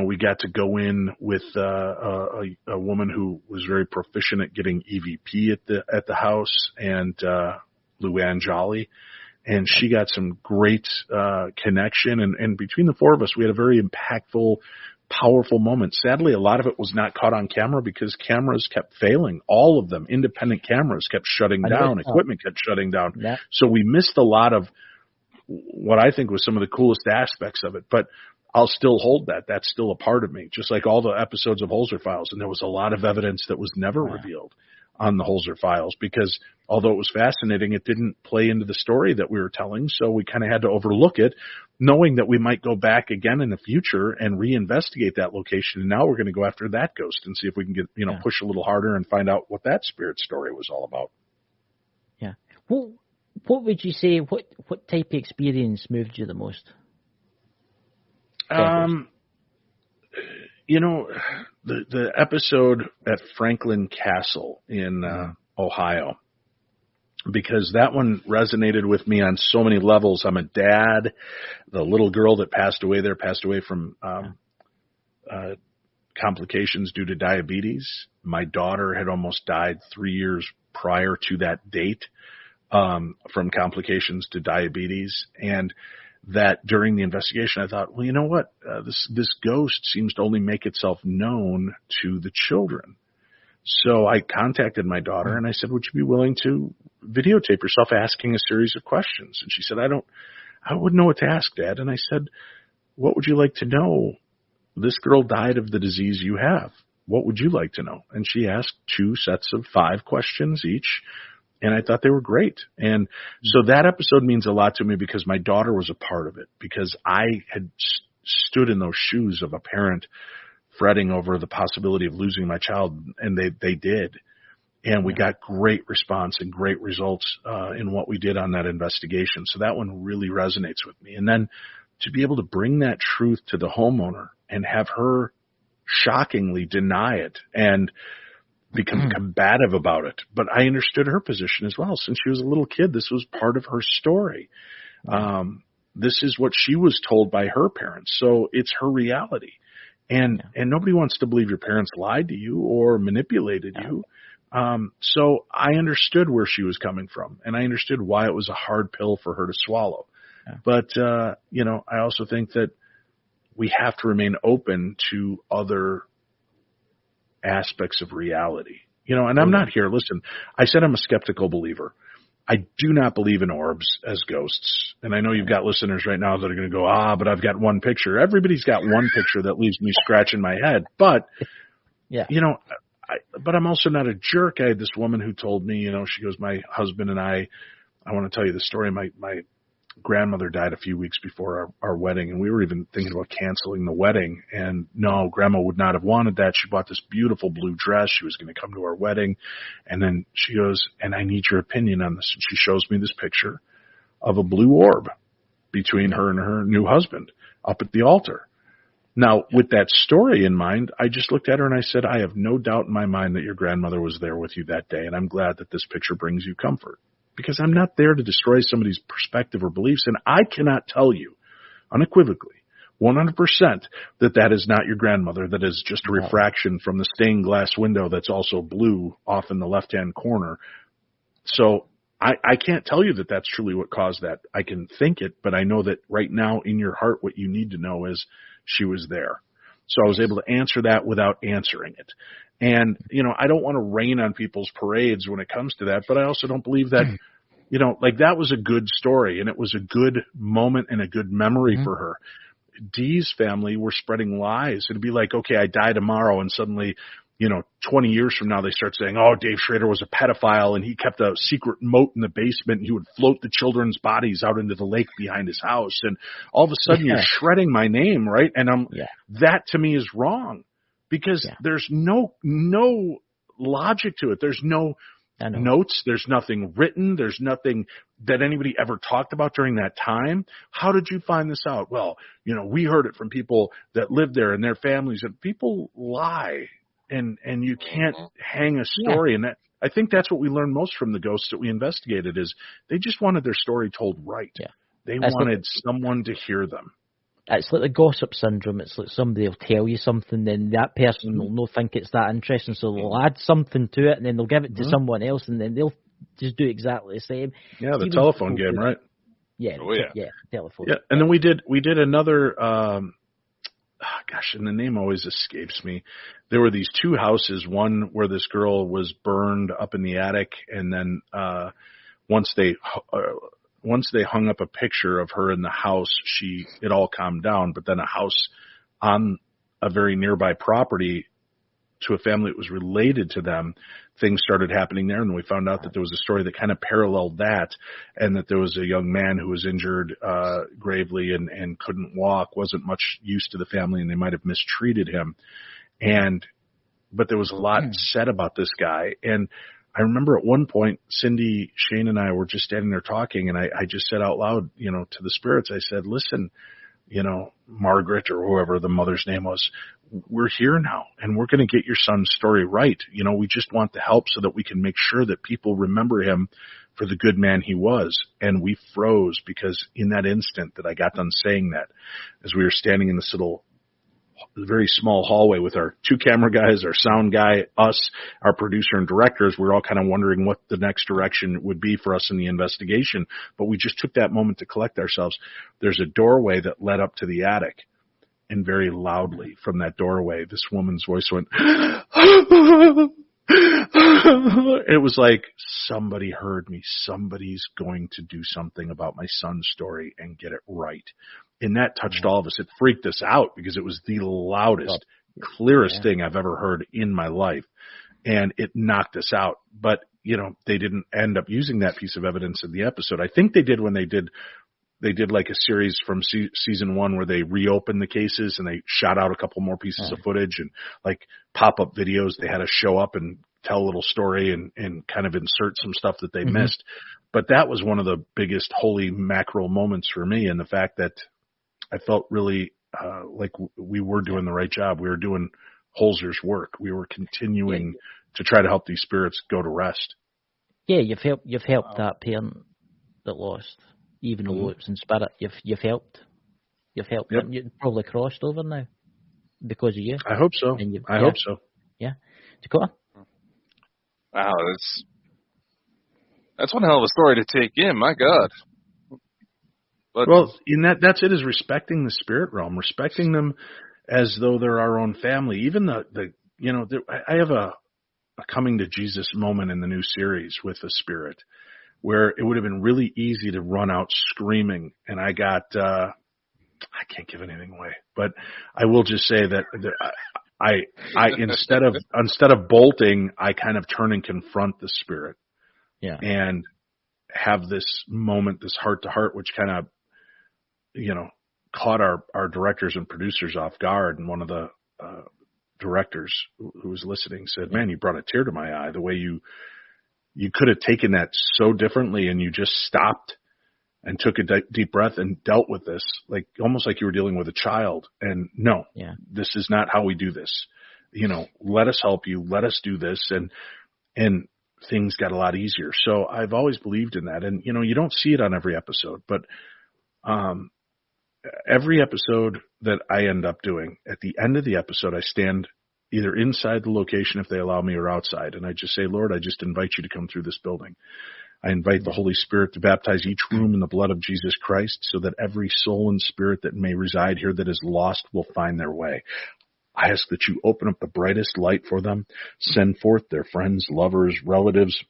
we got to go in with a woman who was very proficient at getting EVP at the house, and Luann Jolly. And she got some great connection. And between the four of us, we had a very impactful, powerful moment. Sadly, a lot of it was not caught on camera because cameras kept failing. All of them, independent cameras, kept shutting down. Equipment kept shutting down. Yeah. So we missed a lot of what I think was some of the coolest aspects of it. But I'll still hold that. That's still a part of me, just like all the episodes of Holzer Files. And there was a lot of evidence that was never revealed on the Holzer Files, because although it was fascinating, it didn't play into the story that we were telling. So we kind of had to overlook it, knowing that we might go back again in the future and reinvestigate that location. And now we're going to go after that ghost and see if we can get, push a little harder and find out what that spirit story was all about. Yeah. Well, what would you say, what type of experience moved you the most? The episode at Franklin Castle in Ohio, because that one resonated with me on so many levels. I'm a dad. The little girl that passed away there passed away from complications due to diabetes. My daughter had almost died 3 years prior to that date from complications to diabetes. And that during the investigation, I thought, well, you know what? This ghost seems to only make itself known to the children. So I contacted my daughter and I said, would you be willing to videotape yourself asking a series of questions? And she said, I wouldn't know what to ask, Dad. And I said, what would you like to know? This girl died of the disease you have. What would you like to know? And she asked 2 sets of 5 questions each. And I thought they were great. And so that episode means a lot to me because my daughter was a part of it, because I had stood in those shoes of a parent fretting over the possibility of losing my child, and they did. And we got great response and great results in what we did on that investigation. So that one really resonates with me. And then to be able to bring that truth to the homeowner and have her shockingly deny it and become combative about it. But I understood her position as well. Since she was a little kid, this was part of her story. This is what she was told by her parents. So it's her reality. And nobody wants to believe your parents lied to you or manipulated you. So I understood where she was coming from, and I understood why it was a hard pill for her to swallow. But, I also think that we have to remain open to other aspects of reality. And I'm not here. Listen, I said I'm a skeptical believer. I do not believe in orbs as ghosts. And I know you've got listeners right now that are going to go, but I've got one picture. Everybody's got one picture that leaves me scratching my head. But, but I'm also not a jerk. I had this woman who told me, she goes, my husband and I want to tell you the story. My grandmother died a few weeks before our wedding, and we were even thinking about canceling the wedding. And no, Grandma would not have wanted that. She bought this beautiful blue dress. She was going to come to our wedding. And then she goes, and I need your opinion on this. And she shows me this picture of a blue orb between her and her new husband up at the altar. Now, with that story in mind, I just looked at her and I said, I have no doubt in my mind that your grandmother was there with you that day, and I'm glad that this picture brings you comfort. Because I'm not there to destroy somebody's perspective or beliefs, and I cannot tell you unequivocally, 100%, that is not your grandmother, that is just a refraction from the stained glass window that's also blue off in the left-hand corner. So I can't tell you that that's truly what caused that. I can think it, but I know that right now in your heart what you need to know is she was there. So I was able to answer that without answering it. And, I don't want to rain on people's parades when it comes to that, but I also don't believe that, that was a good story and it was a good moment and a good memory for her. Dee's family were spreading lies. It'd be like, okay, I die tomorrow, and suddenly, 20 years from now they start saying, Dave Schrader was a pedophile and he kept a secret moat in the basement and he would float the children's bodies out into the lake behind his house. And all of a sudden you're shredding my name, right? And that to me is wrong. Because there's no logic to it. There's no notes. There's nothing written. There's nothing that anybody ever talked about during that time. How did you find this out? Well, we heard it from people that lived there and their families. And people lie, and you can't hang a story. And that, I think that's what we learned most from the ghosts that we investigated is they just wanted their story told right. They wanted someone to hear them. It's like the gossip syndrome. It's like somebody will tell you something, then that person will not think it's that interesting, so they'll add something to it, and then they'll give it to someone else, and then they'll just do exactly the same. Yeah, the telephone game, right? Yeah, telephone. Yeah, and then we did another. And the name always escapes me. There were these two houses. One where this girl was burned up in the attic, and then once they hung up a picture of her in the house, it all calmed down. But then a house on a very nearby property to a family that was related to them, things started happening there. And we found out that there was a story that kind of paralleled that, and that there was a young man who was injured gravely and couldn't walk, wasn't much use to the family, and they might have mistreated him. But there was a lot said about this guy. And I remember at one point, Cindy, Shane, and I were just standing there talking, and I just said out loud, to the spirits, I said, listen, Margaret or whoever the mother's name was, we're here now, and we're going to get your son's story right. We just want the help so that we can make sure that people remember him for the good man he was. And we froze, because in that instant that I got done saying that, as we were standing in this little very small hallway with our two camera guys, our sound guy, us, our producer and directors, we were all kind of wondering what the next direction would be for us in the investigation. But we just took that moment to collect ourselves. There's a doorway that led up to the attic, and very loudly from that doorway, this woman's voice went, it was like, somebody heard me. Somebody's going to do something about my son's story and get it right. And that touched all of us. It freaked us out because it was the loudest, clearest thing I've ever heard in my life. And it knocked us out. But, they didn't end up using that piece of evidence in the episode. I think they did when they did like a series from season 1 where they reopened the cases and they shot out a couple more pieces of footage and like pop-up videos. They had to show up and tell a little story and kind of insert some stuff that they missed. But that was one of the biggest holy mackerel moments for me, and the fact that I felt really like we were doing the right job. We were doing Holzer's work. We were continuing to try to help these spirits go to rest. Yeah, you've helped that parent that lost, even though it's in spirit. You've helped. Yep. And you've probably crossed over now because of you. I hope so. I hope so. Yeah. Dakota? Wow, that's one hell of a story to take in. My God. But, well, that's it, is respecting the spirit realm, respecting them as though they're our own family. Even I have a coming to Jesus moment in the new series with the spirit where it would have been really easy to run out screaming. And I got, I can't give anything away, but I will just say that I instead of bolting, I kind of turn and confront the spirit. Yeah. And have this moment, this heart to heart, which kind of, caught our directors and producers off guard. And one of the directors who was listening said, "Man, you brought a tear to my eye. The way you could have taken that so differently, and you just stopped and took a deep breath and dealt with this, like almost like you were dealing with a child. And no, this is not how we do this. Let us help you. Let us do this." And things got a lot easier. So I've always believed in that. And, you don't see it on every episode, but every episode that I end up doing, at the end of the episode, I stand either inside the location if they allow me or outside. And I just say, "Lord, I just invite you to come through this building. I invite the Holy Spirit to baptize each room in the blood of Jesus Christ so that every soul and spirit that may reside here that is lost will find their way. I ask that you open up the brightest light for them, send forth their friends, lovers, relatives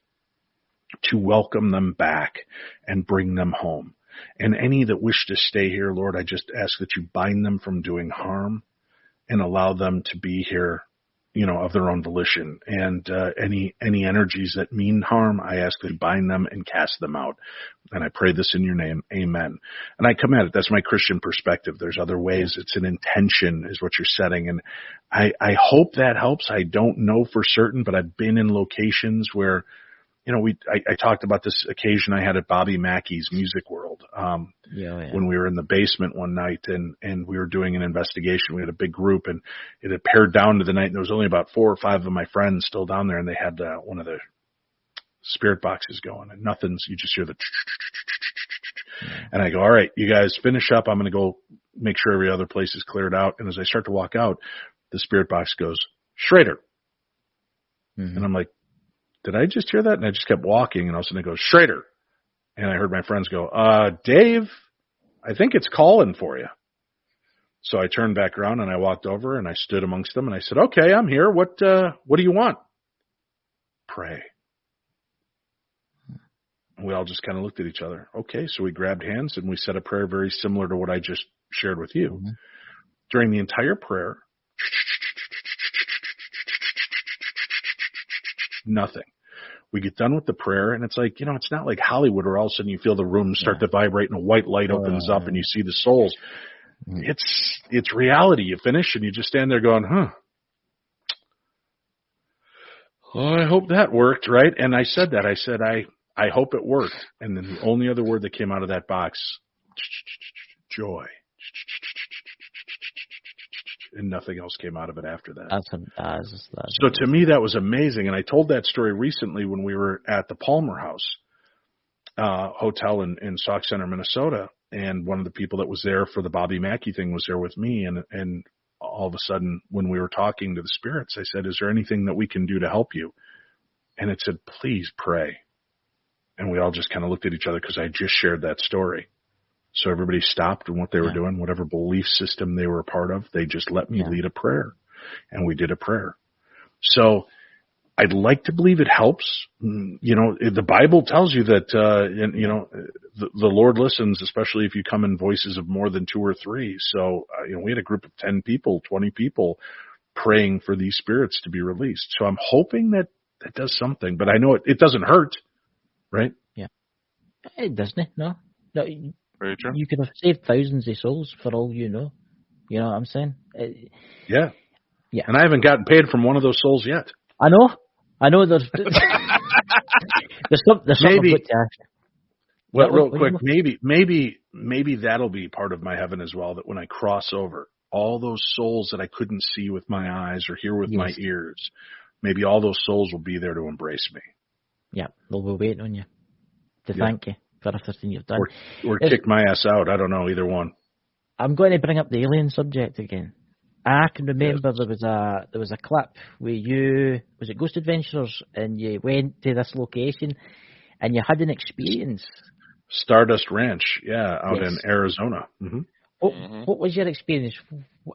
to welcome them back and bring them home. And any that wish to stay here, Lord, I just ask that you bind them from doing harm and allow them to be here, of their own volition. And any energies that mean harm, I ask that you bind them and cast them out. And I pray this in your name. Amen." And I come at it. That's my Christian perspective. There's other ways. It's an intention is what you're setting. And I hope that helps. I don't know for certain, but I've been in locations where, I talked about this occasion I had at Bobby Mackey's Music World when we were in the basement one night and we were doing an investigation. We had a big group and it had pared down to the night and there was only about 4 or 5 of my friends still down there and they had one of the spirit boxes going and you just hear the and I go, "All right, you guys finish up. I'm going to go make sure every other place is cleared out." And as I start to walk out, the spirit box goes, "Schrader." And I'm like, did I just hear that? And I just kept walking, and all of a sudden it goes, "Schrader." And I heard my friends go, "Dave, I think it's calling for you." So I turned back around, and I walked over, and I stood amongst them, and I said, "Okay, I'm here. What do you want?" "Pray." And we all just kind of looked at each other. Okay, so we grabbed hands, and we said a prayer very similar to what I just shared with you. During the entire prayer, nothing. We get done with the prayer, and it's like, it's not like Hollywood where all of a sudden you feel the room start to vibrate and a white light opens up and you see the souls. It's reality. You finish and you just stand there going, well, I hope that worked, right? And I said that. I said, I hope it worked. And then the only other word that came out of that box, joy. And nothing else came out of it after that. That's so to me, that was amazing. And I told that story recently when we were at the Palmer House Hotel in Sauk Center, Minnesota. And one of the people that was there for the Bobby Mackey thing was there with me. And all of a sudden, when we were talking to the spirits, I said, "Is there anything that we can do to help you?" And it said, "Please pray." And we all just kind of looked at each other because I just shared that story. So everybody stopped in what they were doing, whatever belief system they were a part of. They just let me lead a prayer, and we did a prayer. So I'd like to believe it helps. The Bible tells you that, the Lord listens, especially if you come in voices of more than 2 or 3. So, we had a group of 10 people, 20 people praying for these spirits to be released. So I'm hoping that does something, but I know it doesn't hurt, right? Yeah. It doesn't, no. Very true. You could have saved thousands of souls for all you know. You know what I'm saying? Yeah. Yeah. And I haven't gotten paid from one of those souls yet. I know there's something Maybe. good to ask. Well, real quick, maybe that'll be part of my heaven as well, that when I cross over, all those souls that I couldn't see with my eyes or hear with my ears, maybe all those souls will be there to embrace me. Yeah, they'll be waiting on you to thank you for everything you've done. Or kick my ass out. I don't know, either one. I'm going to bring up the alien subject again. I can remember there was a clip where you, was it Ghost Adventures, and you went to this location and you had an experience. Stardust Ranch, out in Arizona. Mm-hmm. What was your experience?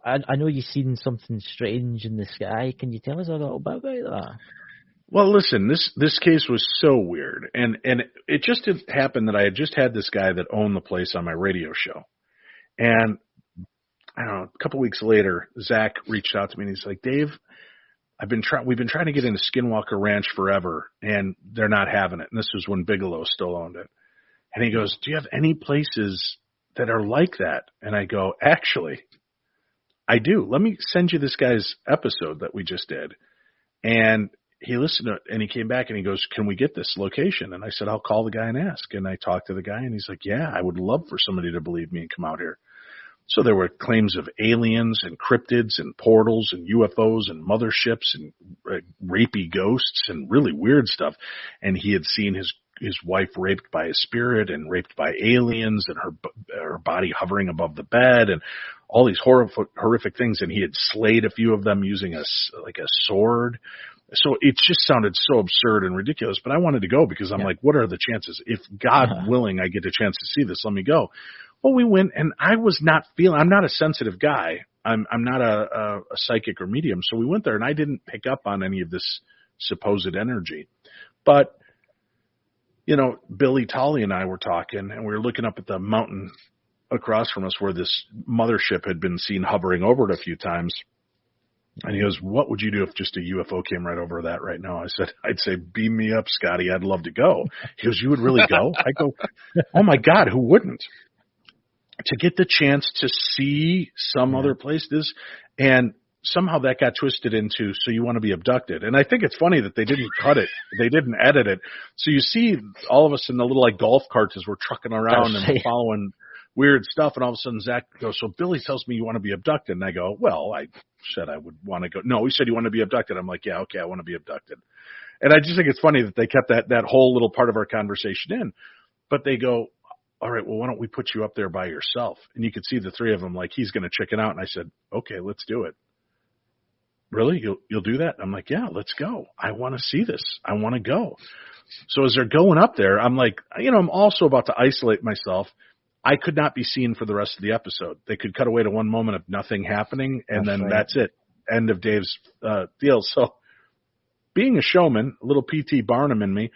I know you've seen something strange in the sky. Can you tell us a little bit about that? Well, listen, this case was so weird, and it just happened that I had just had this guy that owned the place on my radio show, and I don't know, a couple weeks later, Zach reached out to me and he's like, Dave, we've been trying to get into Skinwalker Ranch forever, and they're not having it. And this was when Bigelow still owned it. And he goes, do you have any places that are like that? And I go, actually, I do. Let me send you this guy's episode that we just did. And he listened to it, and he came back and he goes, can we get this location? And I said, I'll call the guy and ask. And I talked to the guy, and he's like, yeah, I would love for somebody to believe me and come out here. So there were claims of aliens and cryptids and portals and UFOs and motherships and rapey ghosts and really weird stuff. And he had seen his wife raped by a spirit and raped by aliens, and her body hovering above the bed, and all these horrific things. And he had slayed a few of them using a sword. So it just sounded so absurd and ridiculous, but I wanted to go because I'm like, what are the chances? If God willing, I get a chance to see this, let me go. Well, we went, and I was not I'm not a sensitive guy. I'm not a psychic or medium. So we went there, and I didn't pick up on any of this supposed energy. But, you know, Billy Tolley and I were talking, and we were looking up at the mountain across from us where this mothership had been seen hovering over it a few times. And he goes, what would you do if just a UFO came right over that right now? I said, I'd say, beam me up, Scotty. I'd love to go. He goes, you would really go? I go, oh, my God, who wouldn't? To get the chance to see some other place. And somehow that got twisted into, so you want to be abducted. And I think it's funny that they didn't cut it. They didn't edit it. So you see all of us in the little like golf carts as we're trucking around and we're following weird stuff. And all of a sudden Zach goes, so Billy tells me you want to be abducted. And I go, well, I said I would want to go. No, he said you want to be abducted. I'm like, yeah, okay, I want to be abducted. And I just think it's funny that they kept that whole little part of our conversation in. But they go, all right, well, why don't we put you up there by yourself? And you could see the three of them like, he's going to chicken out. And I said, okay, let's do it. Really? You'll do that? I'm like, yeah, let's go. I want to see this. I want to go. So as they're going up there, I'm like, I'm also about to isolate myself. I could not be seen for the rest of the episode. They could cut away to one moment of nothing happening, and that's it. End of Dave's deal. So being a showman, a little P.T. Barnum in me,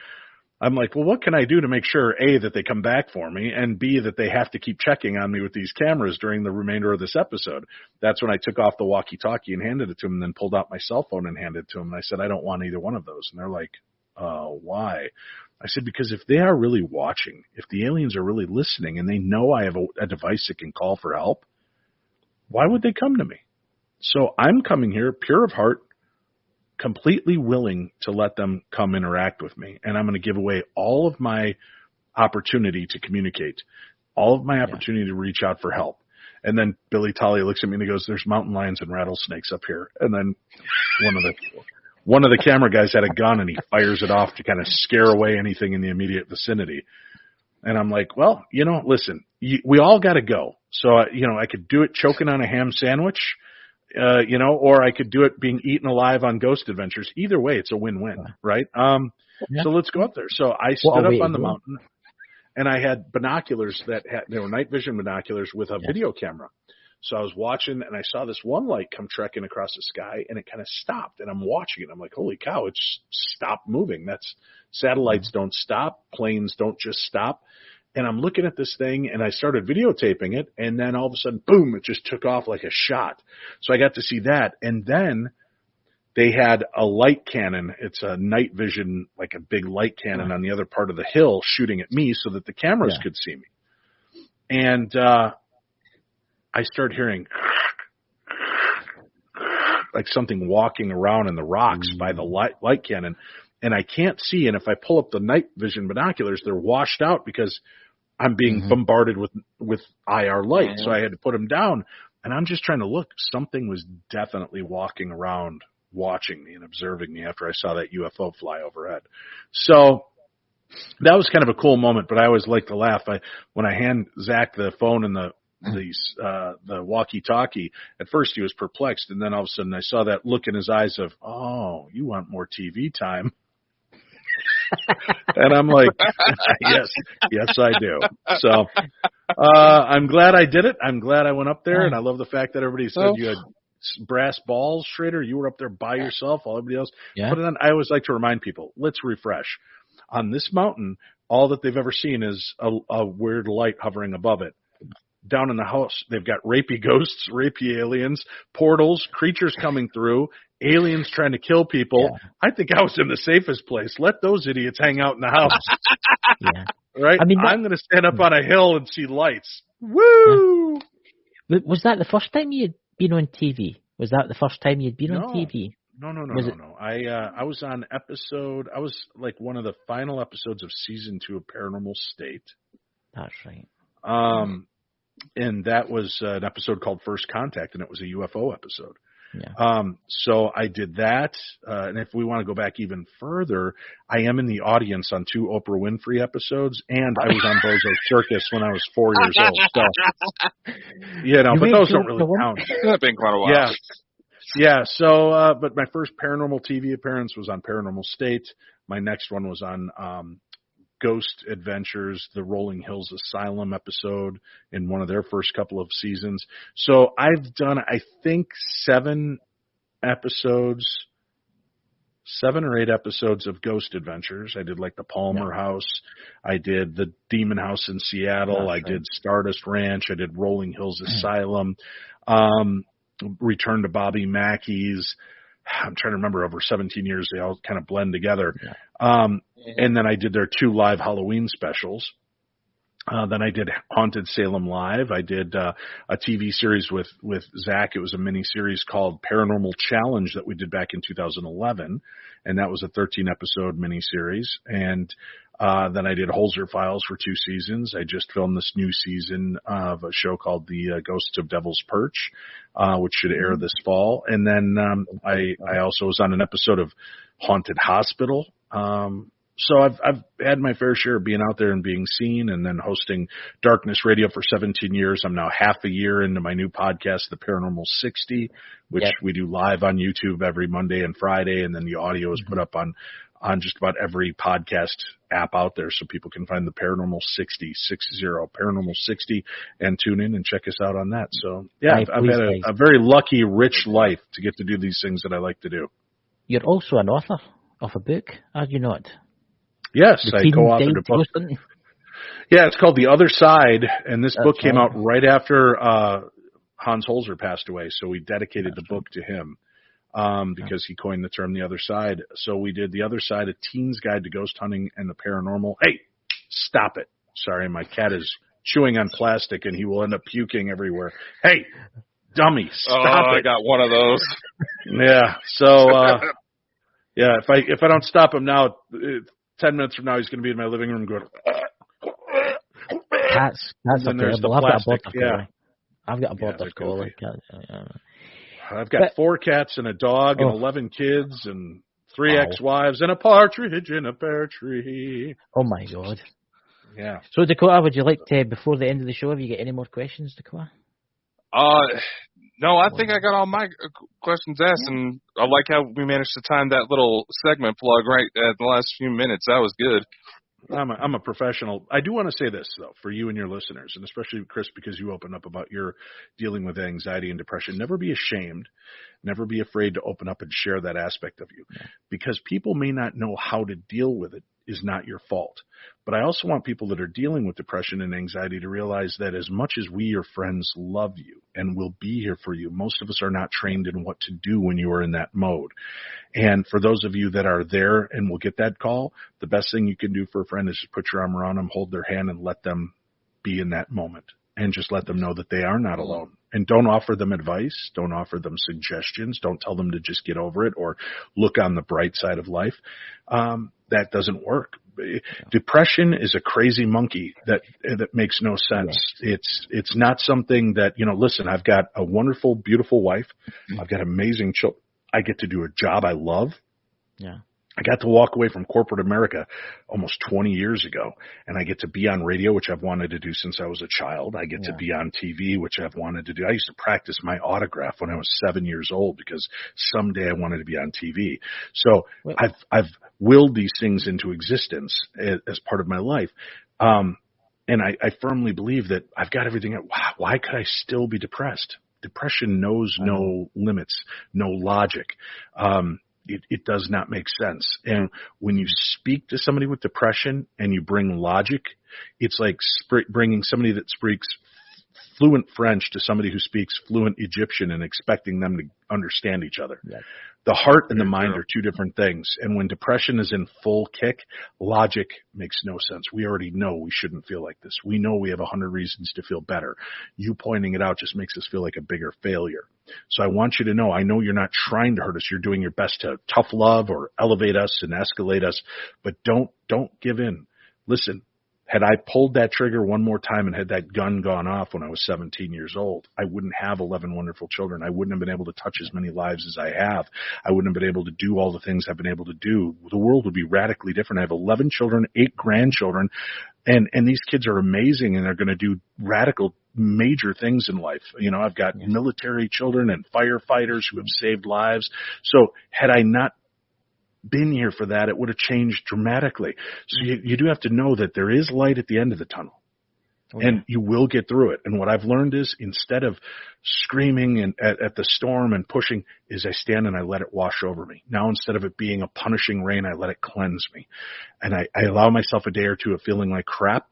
I'm like, well, what can I do to make sure, A, that they come back for me, and B, that they have to keep checking on me with these cameras during the remainder of this episode? That's when I took off the walkie-talkie and handed it to them, and then pulled out my cell phone and handed it to them. And I said, I don't want either one of those. And they're like, why? I said, because if they are really watching, if the aliens are really listening, and they know I have a device that can call for help, why would they come to me? So I'm coming here pure of heart, completely willing to let them come interact with me. And I'm going to give away all of my opportunity to communicate, all of my opportunity to reach out for help. And then Billy Tolley looks at me and he goes, there's mountain lions and rattlesnakes up here. And then one of the camera guys had a gun and he fires it off to kind of scare away anything in the immediate vicinity. And I'm like, well, listen, we all got to go. So, I could do it choking on a ham sandwich, or I could do it being eaten alive on Ghost Adventures. Either way, it's a win-win, right? So let's go up there. So I stood up on the mountain, and I had binoculars they were night vision binoculars with a video camera. So I was watching, and I saw this one light come trekking across the sky, and it kind of stopped. And I'm watching it. I'm like, holy cow, it's stopped moving. Satellites don't stop. Planes don't just stop. And I'm looking at this thing, and I started videotaping it, and then all of a sudden, boom, it just took off like a shot. So I got to see that. And then they had a light cannon. It's a night vision, like a big light cannon on the other part of the hill shooting at me so that the cameras could see me. And I started hearing like something walking around in the rocks by the light cannon. And I can't see. And if I pull up the night vision binoculars, they're washed out because I'm being bombarded with IR light, so I had to put them down. And I'm just trying to look. Something was definitely walking around, watching me and observing me after I saw that UFO fly overhead. So that was kind of a cool moment, but I always like to laugh. When I hand Zach the phone and the walkie-talkie, at first he was perplexed, and then all of a sudden I saw that look in his eyes of, oh, you want more TV time. And I'm like, yes, I do. So I'm glad I did it. I'm glad I went up there, and I love the fact that everybody said you had brass balls, Schrader. You were up there by yourself, while everybody else put it on. I always like to remind people, let's refresh. On this mountain, all that they've ever seen is a weird light hovering above it. Down in the house, they've got rapey ghosts, rapey aliens, portals, creatures coming through, aliens trying to kill people. Yeah. I think I was in the safest place. Let those idiots hang out in the house. Right? I mean, I'm going to stand up on a hill and see lights. Woo! Yeah. Was that the first time you had been on TV? Was that the first time you'd been on TV? No. I was on episode. I was like one of the final episodes of season 2 of Paranormal State. That's right. And that was an episode called First Contact, and it was a UFO episode. Yeah. So I did that. And if we want to go back even further, I am in the audience on 2 Oprah Winfrey episodes, and I was on Bozo Circus when I was 4 years old. So, but those don't really count. It's been quite a while. Yeah. So, but my first paranormal TV appearance was on Paranormal State. My next one was on Ghost Adventures, the Rolling Hills Asylum episode in one of their first couple of seasons. So I've done, I think, 7 or 8 episodes of Ghost Adventures. I did like the Palmer House. I did the Demon House in Seattle. I did Stardust Ranch. I did Rolling Hills Asylum. Return to Bobby Mackey's. I'm trying to remember, over 17 years, they all kind of blend together. And then I did their 2 live Halloween specials. Then I did Haunted Salem Live. I did a TV series with Zach. It was a mini series called Paranormal Challenge that we did back in 2011. And that was a 13-episode mini series. And then I did Holzer Files for 2 seasons. I just filmed this new season of a show called The Ghosts of Devil's Perch, which should air this fall. And then I also was on an episode of Haunted Hospital. So I've had my fair share of being out there and being seen, and then hosting Darkness Radio for 17 years. I'm now half a year into my new podcast, The Paranormal 60, which we do live on YouTube every Monday and Friday, and then the audio is put up on just about every podcast app out there, so people can find the Paranormal 60, Paranormal 60, and tune in and check us out on that. So, I've had a very lucky, rich life to get to do these things that I like to do. You're also an author of a book, are you not? Yes, I co-authored a book. Yeah, it's called The Other Side, and this book came out right after Hans Holzer passed away, so we dedicated the book to him. Because he coined the term The Other Side. So we did The Other Side, A Teen's Guide to Ghost Hunting and the Paranormal. Hey, stop it. Sorry, my cat is chewing on plastic and he will end up puking everywhere. Hey, dummy, stop it. I got one of those. Yeah, so, if I don't stop him now, 10 minutes from now, he's going to be in my living room going, That's terrible. I've got a border collie. I've got 4 cats and a dog and 11 kids and 3 ex-wives and a partridge in a pear tree. Oh, my God. Yeah. So, Dakota, would you like to, before the end of the show, have you got any more questions, Dakota? No, I think I got all my questions asked, and I like how we managed to time that little segment plug right at the last few minutes. That was good. I'm a professional. I do want to say this, though, for you and your listeners, and especially, Chris, because you opened up about your dealing with anxiety and depression. Never be ashamed. Never be afraid to open up and share that aspect of you. Because people may not know how to deal with it is not your fault. But I also want people that are dealing with depression and anxiety to realize that as much as we, your friends, love you and will be here for you, most of us are not trained in what to do when you are in that mode. And for those of you that are there and will get that call, the best thing you can do for a friend is just put your arm around them, hold their hand, and let them be in that moment. and just let them know that they are not alone. And don't offer them advice. Don't offer them suggestions. Don't tell them to just get over it or look on the bright side of life. That doesn't work. Depression is a crazy monkey that makes no sense. It's not something that, listen, I've got a wonderful, beautiful wife. I've got amazing children. I get to do a job I love. Yeah. I got to walk away from corporate America almost 20 years ago, and I get to be on radio, which I've wanted to do since I was a child. I get to be on TV, which I've wanted to do. I used to practice my autograph when I was 7 years old because someday I wanted to be on TV. So I've willed these things into existence as part of my life. And I firmly believe that I've got everything. Wow, why could I still be depressed? Depression knows no limits, no logic. It does not make sense. And when you speak to somebody with depression and you bring logic, it's like bringing somebody that speaks fluent French to somebody who speaks fluent Egyptian and expecting them to understand each other. Yeah. The heart and the mind are two different things. And when depression is in full kick, logic makes no sense. We already know we shouldn't feel like this. We know we have 100 reasons to feel better. You pointing it out just makes us feel like a bigger failure. So I want you to know, I know you're not trying to hurt us. You're doing your best to tough love or elevate us and escalate us, but don't give in. Listen. Had I pulled that trigger one more time and had that gun gone off when I was 17 years old, I wouldn't have 11 wonderful children. I wouldn't have been able to touch as many lives as I have. I wouldn't have been able to do all the things I've been able to do. The world would be radically different. I have 11 children, 8 grandchildren, and these kids are amazing, and they're going to do radical, major things in life. I've got military children and firefighters who have saved lives. So had I not been here for that, it would have changed dramatically. So you do have to know that there is light at the end of the tunnel. And you will get through it. And what I've learned is instead of screaming at the storm and pushing, is I stand and I let it wash over me. Now instead of it being a punishing rain, I let it cleanse me. And I allow myself a day or two of feeling like crap.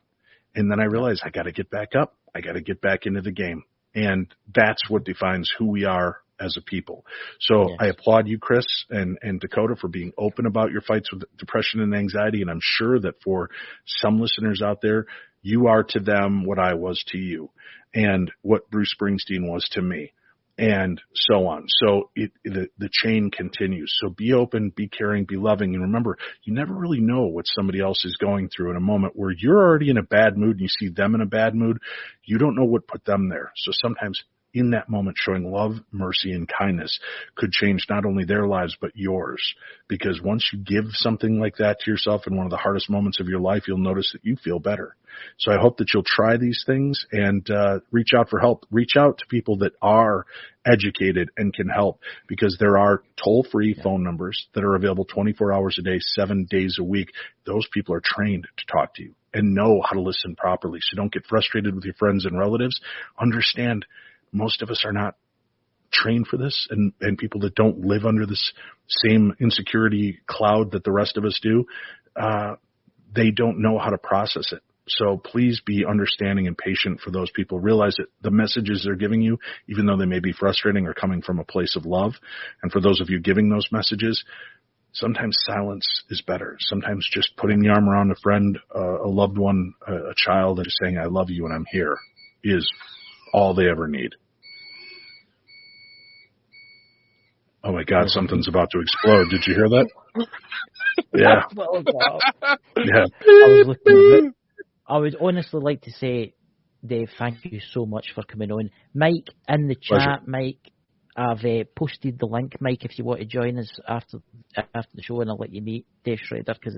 And then I realize I got to get back up. I got to get back into the game. And that's what defines who we are as a people. So I applaud you, Chris and Dakota, for being open about your fights with depression and anxiety. And I'm sure that for some listeners out there, you are to them what I was to you and what Bruce Springsteen was to me and so on. So the chain continues. So be open, be caring, be loving. And remember, you never really know what somebody else is going through in a moment where you're already in a bad mood and you see them in a bad mood. You don't know what put them there. So sometimes in that moment, showing love, mercy, and kindness could change not only their lives, but yours. Because once you give something like that to yourself in one of the hardest moments of your life, you'll notice that you feel better. So I hope that you'll try these things and reach out for help. Reach out to people that are educated and can help, because there are toll-free phone numbers that are available 24 hours a day, 7 days a week. Those people are trained to talk to you and know how to listen properly. So don't get frustrated with your friends and relatives. Understand most of us are not trained for this, and people that don't live under this same insecurity cloud that the rest of us do, they don't know how to process it. So please be understanding and patient for those people. Realize that the messages they're giving you, even though they may be frustrating, are coming from a place of love. And for those of you giving those messages, sometimes silence is better. Sometimes just putting the arm around a friend, a loved one, a child, and just saying, I love you and I'm here, is all they ever need. Oh my God, something's about to explode. Did you hear that? Yeah. Yeah. I would honestly like to say, Dave, thank you so much for coming on. Mike, in the chat, Pleasure. Mike, I've posted the link, Mike, if you want to join us after the show, and I'll let you meet Dave Schrader, because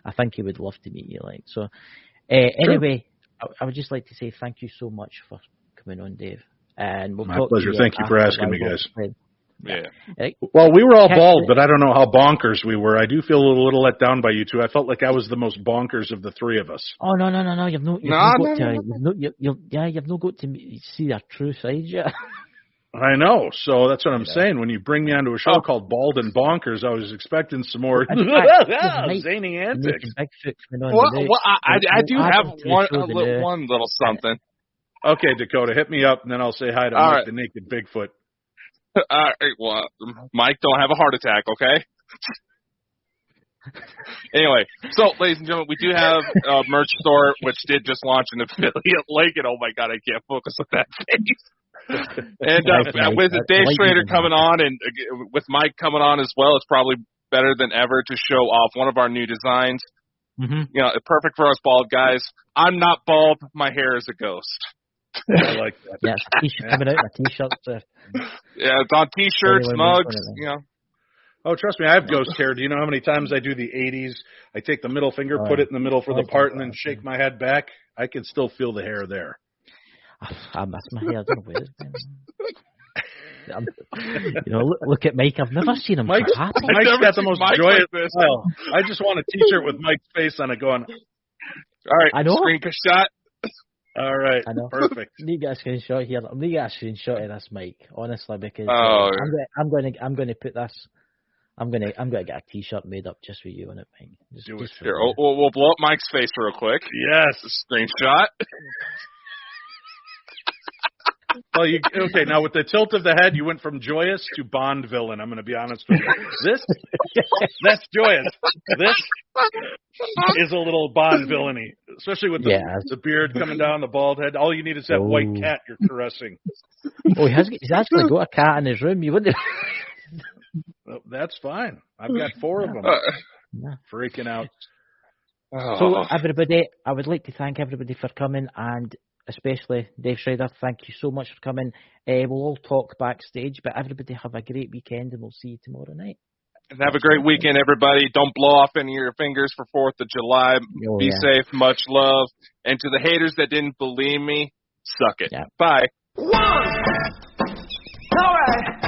I think he would love to meet you. So, anyway, I would just like to say thank you so much for coming on, Dave. And we'll My talk pleasure. To you Thank you for after asking me, guys. Yeah. Well, we were all bald, but I don't know how bonkers we were. I do feel a little let down by you two. I felt like I was the most bonkers of the three of us. Oh no! You've not got to see our true side yet. I know. So that's what I'm saying. When you bring me onto a show called Bald and Bonkers, I was expecting some more zany antics. I do have one little something. Okay, Dakota, hit me up, and then I'll say hi to Mike, the naked Bigfoot. Well, Mike, don't have a heart attack, okay? Anyway, so ladies and gentlemen, we do have a merch store which did just launch an affiliate link, and oh my god, I can't focus on that face. And with Dave Schrader coming on, and with Mike coming on as well, it's probably better than ever to show off one of our new designs. Mm-hmm. You know, perfect for us bald guys. I'm not bald. My hair is a ghost. I like that. Yeah, it's a t-shirt coming out. My t-shirts. Yeah, it's on t-shirts, mugs. You know. Oh, trust me, I have ghost hair. Do you know how many times I do the 80s? I take the middle finger, put it in the middle for the part, and then shake my head back. I can still feel the hair there. I miss my hair. I don't know where it's you know, look at Mike. I've never seen him so happy. Mike's got the most joyous like smile. I just want a t-shirt with Mike's face on it going, all right, I know. screenshot. All right, I know. perfect. I'm going to get a screenshot here. I'm going to get a screenshot of this, Mike, honestly, because I'm going to put this. I'm going to get a t-shirt made up just for you on it, Mike. Just Here, we'll blow up Mike's face real quick. Yes. Screenshot. Well, okay, now with the tilt of the head, you went from joyous to Bond villain. I'm going to be honest with you. That's joyous. This is a little Bond villainy, especially with the beard coming down, the bald head. All you need is that white cat you're caressing. Oh, he's actually got a cat in his room. You wouldn't. That's fine. I've got 4 of them. Freaking out. So, everybody, I would like to thank everybody for coming, and especially Dave Schrader. Thank you so much for coming. We'll all talk backstage, but everybody have a great weekend, and we'll see you tomorrow night. And have a great weekend, everybody. Don't blow off any of your fingers for 4th of July. Be safe. Much love. And to the haters that didn't believe me, suck it. Yeah. Bye. 1. All right.